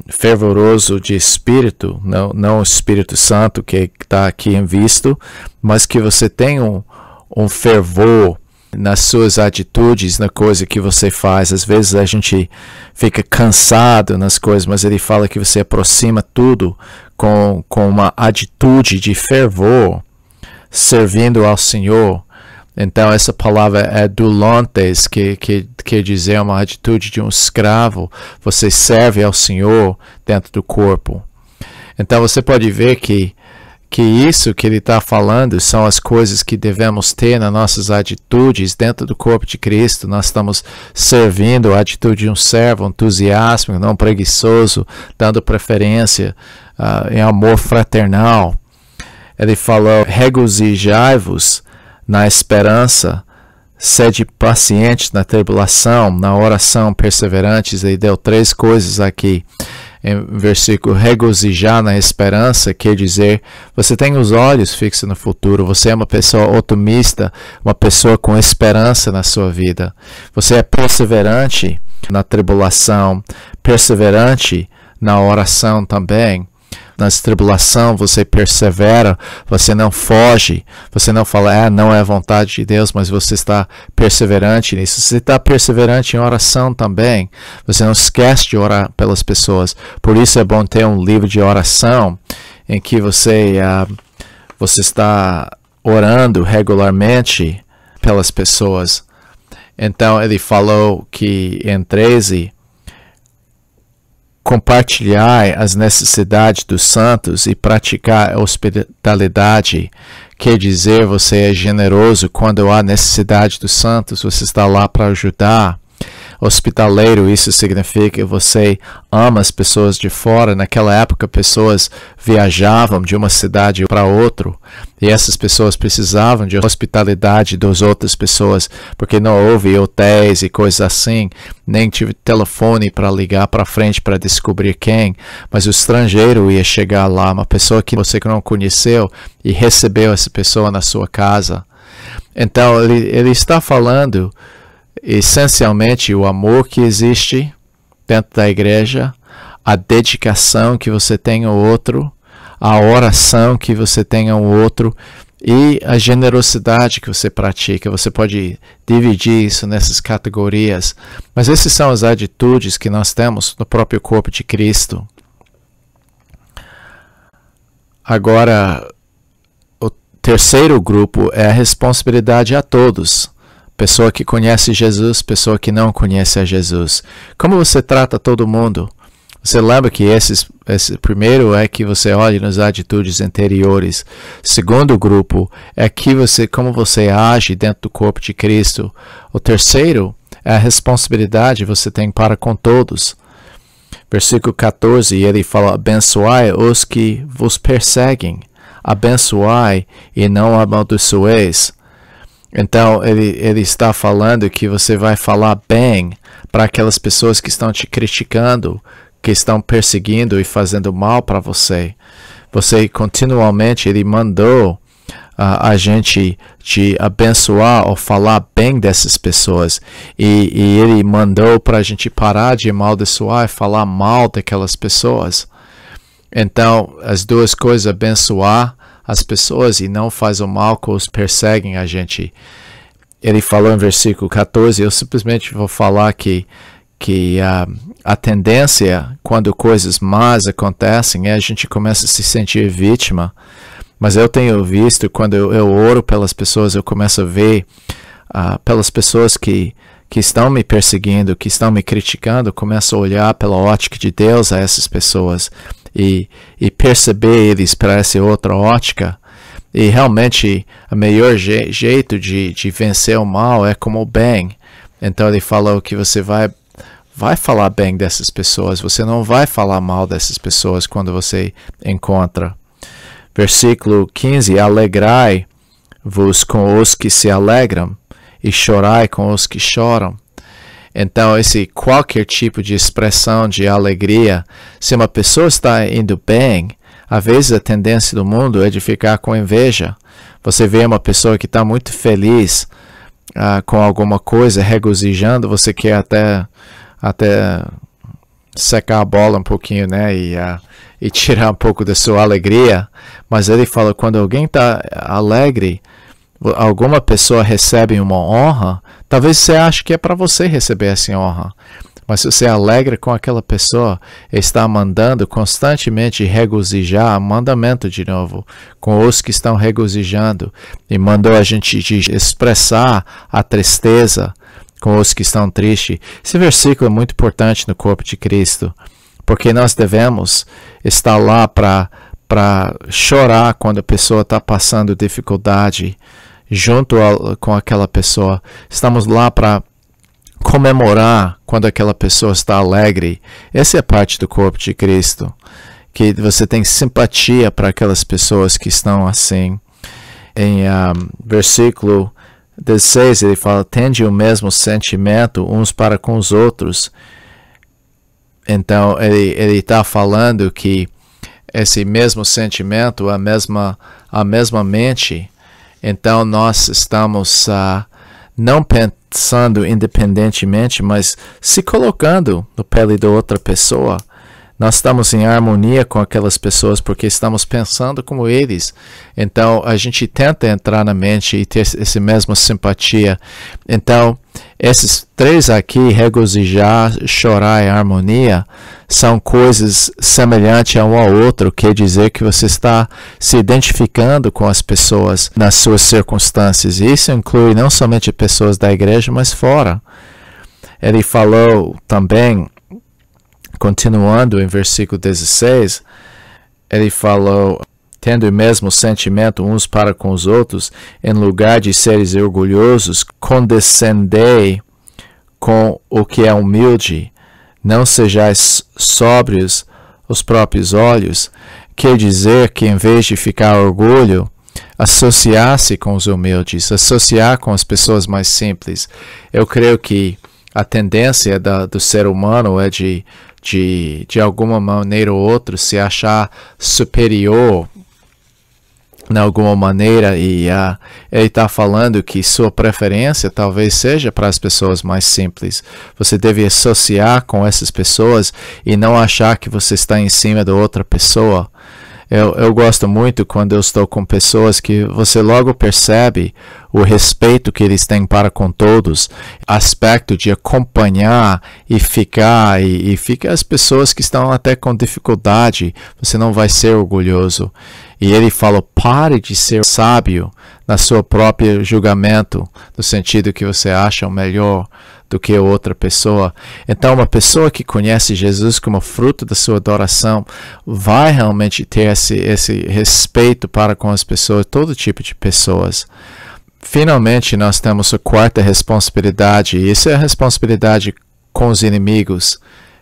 fervoroso de espírito, não o Espírito Santo que está aqui em visto, mas que você tem um fervor nas suas atitudes, na coisa que você faz. Às vezes a gente fica cansado nas coisas, mas ele fala que você aproxima tudo com uma atitude de fervor, servindo ao Senhor. Então essa palavra é doulantes, que quer dizer uma atitude de um escravo. Você serve ao Senhor dentro do corpo. Então você pode ver que isso que ele está falando são as coisas que devemos ter nas nossas atitudes dentro do corpo de Cristo. Nós estamos servindo a atitude de um servo, entusiasmo, não preguiçoso, dando preferência em amor fraternal. Ele falou, regozijai-vos na esperança, sede pacientes na tribulação, na oração perseverantes. Ele deu 3 coisas aqui. Em versículo, regozijar na esperança, quer dizer, você tem os olhos fixos no futuro, você é uma pessoa otimista, uma pessoa com esperança na sua vida. Você é perseverante na tribulação, perseverante na oração também. Na tribulação você persevera, você não foge, você não fala, não é a vontade de Deus, mas você está perseverante nisso. Você está perseverante em oração também, você não esquece de orar pelas pessoas. Por isso é bom ter um livro de oração em que você está orando regularmente pelas pessoas. Então ele falou que em 13, compartilhar as necessidades dos santos e praticar hospitalidade, quer dizer, você é generoso quando há necessidade dos santos, você está lá para ajudar. Hospitaleiro, isso significa que você ama as pessoas de fora. Naquela época, pessoas viajavam de uma cidade para outra e essas pessoas precisavam de hospitalidade das outras pessoas, porque não houve hotéis e coisas assim, nem tive telefone para ligar para frente para descobrir quem, mas o estrangeiro ia chegar lá, uma pessoa que você não conheceu, e recebeu essa pessoa na sua casa. Então, ele está falando essencialmente o amor que existe dentro da igreja, a dedicação que você tem ao outro, a oração que você tem ao outro e a generosidade que você pratica. Você pode dividir isso nessas categorias, mas essas são as atitudes que nós temos no próprio corpo de Cristo. Agora, o terceiro grupo é a responsabilidade a todos. Pessoa que conhece Jesus, pessoa que não conhece a Jesus. Como você trata todo mundo? Você lembra que esse primeiro é que você olha nas atitudes anteriores. Segundo grupo é como você age dentro do corpo de Cristo. O terceiro é a responsabilidade que você tem para com todos. Versículo 14, ele fala: abençoai os que vos perseguem, abençoai e não amaldiçoeis. Então ele está falando que você vai falar bem para aquelas pessoas que estão te criticando, que estão perseguindo e fazendo mal para você. Você continuamente, ele mandou a gente te abençoar ou falar bem dessas pessoas. E ele mandou para a gente parar de amaldiçoar e falar mal daquelas pessoas. Então, as duas coisas, abençoar as pessoas e não faz o mal que os perseguem a gente. Ele falou em versículo 14, eu simplesmente vou falar que a tendência, quando coisas más acontecem, é a gente começa a se sentir vítima. Mas eu tenho visto, quando eu oro pelas pessoas, eu começo a ver pelas pessoas que estão me perseguindo, que estão me criticando, eu começo a olhar pela ótica de Deus a essas pessoas e perceber eles para essa outra ótica. E realmente, o melhor jeito de vencer o mal é como o bem. Então ele falou que você vai falar bem dessas pessoas, você não vai falar mal dessas pessoas quando você encontra. Versículo 15, alegrai-vos com os que se alegram e chorai com os que choram. Então, qualquer tipo de expressão de alegria, se uma pessoa está indo bem, às vezes a tendência do mundo é de ficar com inveja. Você vê uma pessoa que está muito feliz com alguma coisa, regozijando, você quer até secar a bola um pouquinho, né, e tirar um pouco da sua alegria. Mas ele fala, quando alguém está alegre, alguma pessoa recebe uma honra, talvez você ache que é para você receber essa honra. Mas se você alegra com aquela pessoa, está mandando constantemente regozijar, mandamento de novo, com os que estão regozijando, e mandou a gente expressar a tristeza com os que estão tristes. Esse versículo é muito importante no corpo de Cristo, porque nós devemos estar lá para chorar quando a pessoa está passando dificuldade, junto com aquela pessoa. Estamos lá para comemorar quando aquela pessoa está alegre. Essa é a parte do corpo de Cristo, que você tem simpatia para aquelas pessoas que estão assim. Em versículo 16 ele fala, tende o mesmo sentimento uns para com os outros. Então ele está falando que esse mesmo sentimento, a mesma mente. Então nós estamos não pensando independentemente, mas se colocando no pele da outra pessoa. Nós estamos em harmonia com aquelas pessoas porque estamos pensando como eles. Então a gente tenta entrar na mente e ter essa mesma simpatia. Então esses três aqui, regozijar, chorar e harmonia, são coisas semelhantes um ao outro. Quer dizer que você está se identificando com as pessoas nas suas circunstâncias. E isso inclui não somente pessoas da igreja, mas fora. Ele falou também, continuando em versículo 16, ele falou, tendo o mesmo sentimento uns para com os outros, em lugar de seres orgulhosos, condescendei com o que é humilde, não sejais sóbrios os próprios olhos. Quer dizer que em vez de ficar orgulho, associar-se com os humildes, associar com as pessoas mais simples. Eu creio que a tendência do ser humano é de alguma maneira ou outra se achar superior de alguma maneira, e ele está falando que sua preferência talvez seja para as pessoas mais simples. Você deve associar com essas pessoas e não achar que você está em cima da outra pessoa. Eu gosto muito quando eu estou com pessoas que você logo percebe o respeito que eles têm para com todos, aspecto de acompanhar e ficar, e fica as pessoas que estão até com dificuldade, você não vai ser orgulhoso. E ele falou, pare de ser sábio na sua própria julgamento, no sentido que você acha o melhor do que outra pessoa. Então, uma pessoa que conhece Jesus como fruto da sua adoração vai realmente ter esse respeito para com as pessoas, todo tipo de pessoas. Finalmente, nós temos a quarta responsabilidade, e isso é a responsabilidade com os inimigos.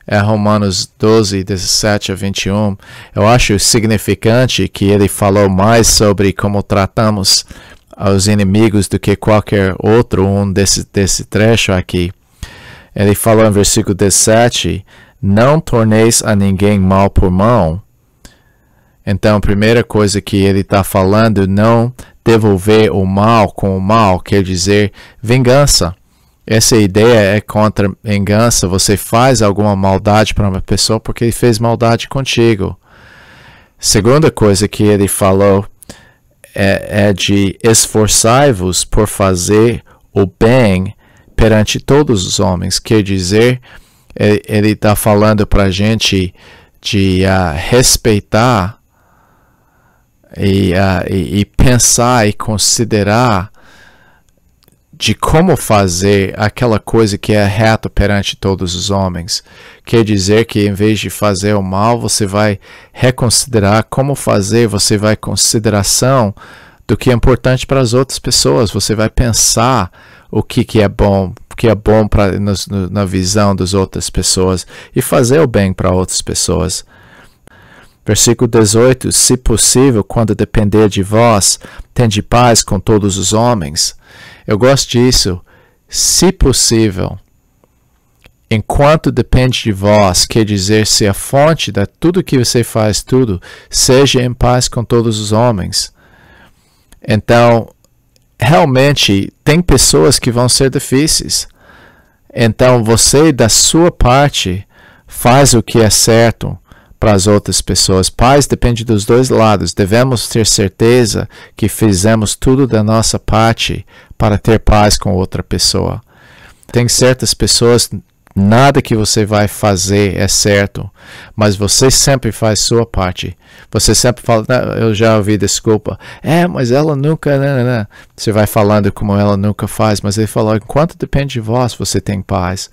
É Romanos 12, 17 a 21. Eu acho significante que ele falou mais sobre como tratamos os inimigos do que qualquer outro desse trecho aqui. Ele falou em versículo 17, não torneis a ninguém mal por mal. Então, a primeira coisa que ele está falando, não devolver o mal com o mal, quer dizer vingança. Essa ideia é contra vingança. Você faz alguma maldade para uma pessoa porque ele fez maldade contigo. Segunda coisa que ele falou é de esforçai-vos por fazer o bem perante todos os homens. Quer dizer, ele está falando para a gente de respeitar e pensar e considerar de como fazer aquela coisa que é reta perante todos os homens. Quer dizer que em vez de fazer o mal, você vai reconsiderar como fazer, você vai consideração do que é importante para as outras pessoas, você vai pensar o que é bom na visão das outras pessoas e fazer o bem para outras pessoas. Versículo 18, se possível, quando depender de vós, tende paz com todos os homens. Eu gosto disso. Se possível, enquanto depende de vós, quer dizer, se a fonte de tudo que você faz, tudo, seja em paz com todos os homens. Então, realmente, tem pessoas que vão ser difíceis. Então, você, da sua parte, faz o que é certo para as outras pessoas. Paz depende dos dois lados. Devemos ter certeza que fizemos tudo da nossa parte para ter paz com outra pessoa. Tem certas pessoas, nada que você vai fazer é certo, mas você sempre faz sua parte. Você sempre fala, eu já ouvi desculpa, mas ela nunca, não. Você vai falando como ela nunca faz, mas ele falou, enquanto depende de vós, você tem paz.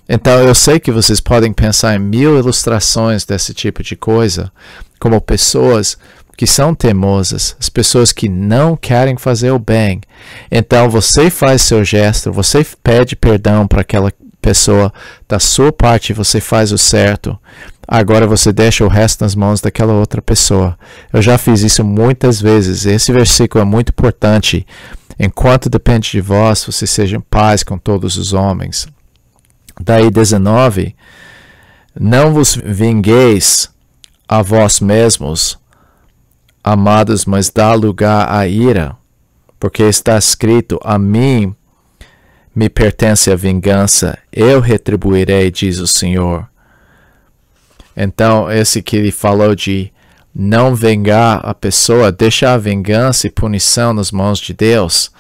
Então eu sei que vocês podem pensar em 1000 ilustrações desse tipo de coisa, como pessoas que são teimosas, as pessoas que não querem fazer o bem. Então você faz seu gesto, você pede perdão para aquela pessoa, da sua parte você faz o certo. Agora você deixa o resto nas mãos daquela outra pessoa. Eu já fiz isso muitas vezes. Esse versículo é muito importante. Enquanto depende de vós, você seja em paz com todos os homens. Daí 19. Não vos vingueis a vós mesmos, amados, mas dá lugar à ira, porque está escrito, a mim me pertence a vingança, eu retribuirei, diz o Senhor. Então, esse que ele falou de não vingar a pessoa, deixar a vingança e punição nas mãos de Deus.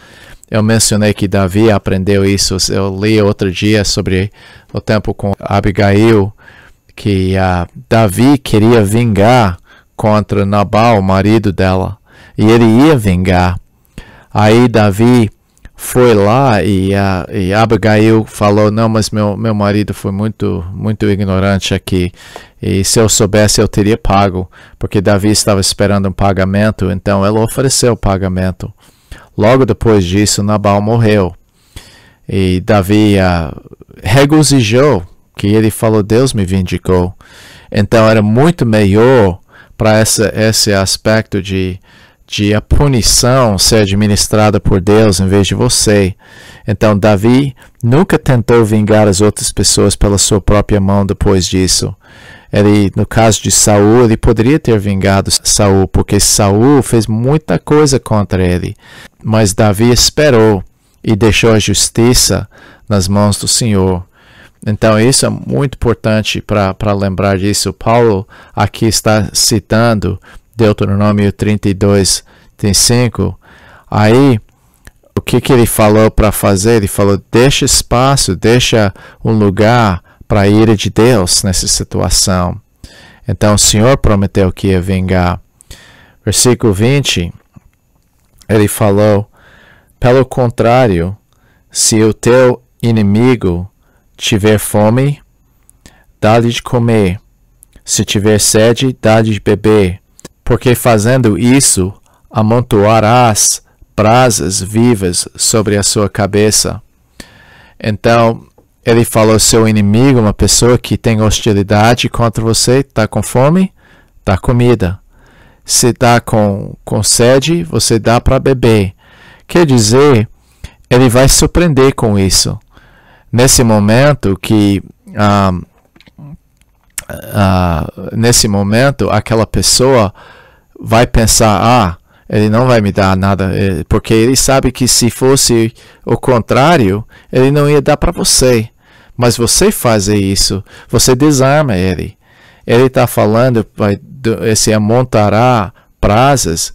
Eu mencionei que Davi aprendeu isso, eu li outro dia sobre o tempo com Abigail, que Davi queria vingar contra Nabal, o marido dela, e ele ia vingar. Aí Davi foi lá e Abigail falou, não, mas meu marido foi muito ignorante aqui, e se eu soubesse eu teria pago, porque Davi estava esperando um pagamento, então ela ofereceu o pagamento. Logo depois disso, Nabal morreu, e Davi regozijou, que ele falou, Deus me vindicou. Então era muito melhor para esse aspecto de a punição ser administrada por Deus em vez de você. Então Davi nunca tentou vingar as outras pessoas pela sua própria mão depois disso. No caso de Saul, ele poderia ter vingado Saul, porque Saul fez muita coisa contra ele. Mas Davi esperou e deixou a justiça nas mãos do Senhor. Então isso é muito importante para lembrar disso. Paulo aqui está citando Deuteronômio 32, 5. Aí, o que ele falou para fazer? Ele falou, deixa espaço, deixa um lugar para a ira de Deus nessa situação. Então o Senhor prometeu que ia vingar. Versículo 20, ele falou, Pelo contrário, se o teu inimigo tiver fome, dá-lhe de comer. Se tiver sede, dá-lhe de beber. Porque fazendo isso, amontoarás brasas vivas sobre a sua cabeça. Então, ele falou, seu inimigo, uma pessoa que tem hostilidade contra você, está com fome, dá comida. Se está com sede, você dá para beber. Quer dizer, ele vai surpreender com isso. Nesse momento aquela pessoa vai pensar, ele não vai me dar nada, porque ele sabe que se fosse o contrário, ele não ia dar para você. Mas você faz isso, você desarma ele. Ele está falando, esse amontará brasas.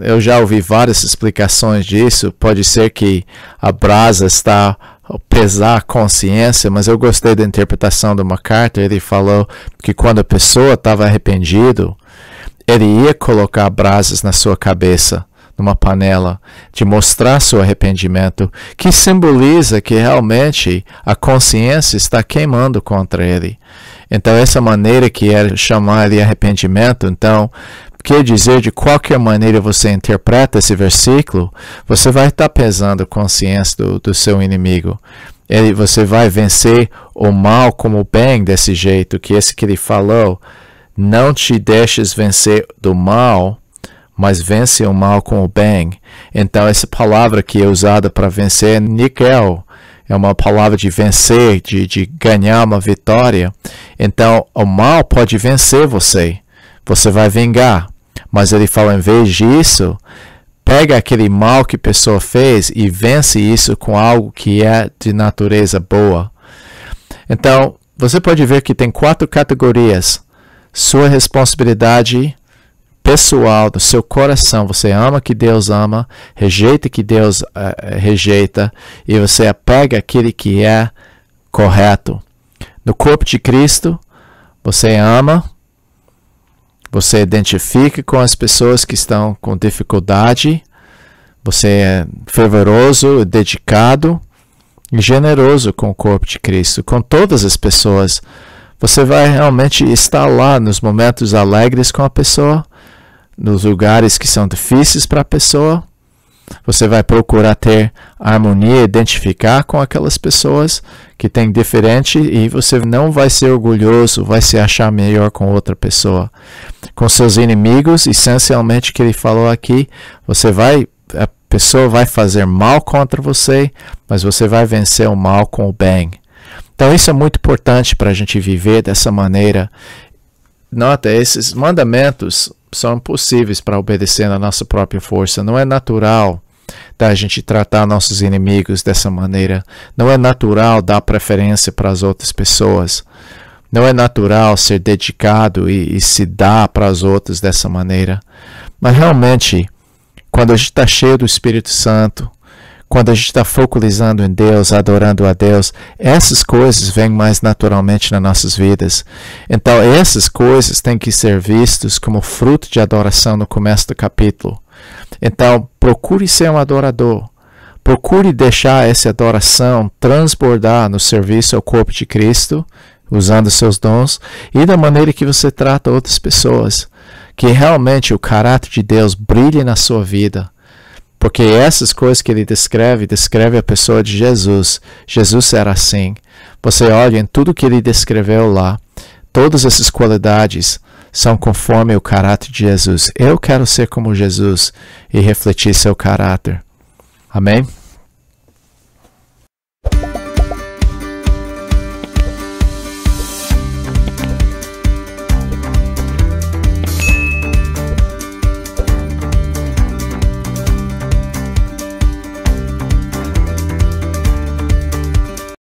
Eu já ouvi várias explicações disso. Pode ser que a brasa está a pesar a consciência, mas eu gostei da interpretação do MacArthur. Ele falou que quando a pessoa estava arrependido, ele ia colocar brasas na sua cabeça, numa panela, de mostrar seu arrependimento, que simboliza que realmente a consciência está queimando contra ele. Então, essa maneira que é chamar de arrependimento, então, quer dizer, de qualquer maneira você interpreta esse versículo, você vai estar pesando a consciência do seu inimigo. Você vai vencer o mal como o bem desse jeito, que esse que ele falou, não te deixes vencer do mal, mas vence o mal com o bem. Então, essa palavra que é usada para vencer é nikel. É uma palavra de vencer, de ganhar uma vitória. Então, o mal pode vencer você. Você vai vingar. Mas ele fala, em vez disso, pega aquele mal que a pessoa fez e vence isso com algo que é de natureza boa. Então, você pode ver que tem 4 categorias. Sua responsabilidade pessoal, do seu coração. Você ama que Deus ama, rejeita que Deus rejeita, e você apega aquele que é correto. No corpo de Cristo, você ama, você identifica com as pessoas que estão com dificuldade, você é fervoroso, dedicado e generoso com o corpo de Cristo, com todas as pessoas. Você vai realmente estar lá nos momentos alegres com a pessoa, nos lugares que são difíceis para a pessoa. Você vai procurar ter harmonia, identificar com aquelas pessoas que têm diferente, e você não vai ser orgulhoso, vai se achar melhor com outra pessoa. Com seus inimigos, essencialmente o que ele falou aqui, a pessoa vai fazer mal contra você, mas você vai vencer o mal com o bem. Então isso é muito importante para a gente viver dessa maneira. Nota, esses mandamentos são impossíveis para obedecer na nossa própria força. Não é natural da gente tratar nossos inimigos dessa maneira. Não é natural dar preferência para as outras pessoas. Não é natural ser dedicado e se dar para as outras dessa maneira. Mas realmente, quando a gente está cheio do Espírito Santo, quando a gente está focalizando em Deus, adorando a Deus, essas coisas vêm mais naturalmente nas nossas vidas. Então, essas coisas têm que ser vistas como fruto de adoração no começo do capítulo. Então, procure ser um adorador. Procure deixar essa adoração transbordar no serviço ao corpo de Cristo, usando seus dons, e da maneira que você trata outras pessoas. Que realmente o caráter de Deus brilhe na sua vida. Porque essas coisas que ele descreve a pessoa de Jesus. Jesus era assim. Você olha em tudo que ele descreveu lá. Todas essas qualidades são conforme o caráter de Jesus. Eu quero ser como Jesus e refletir seu caráter. Amém?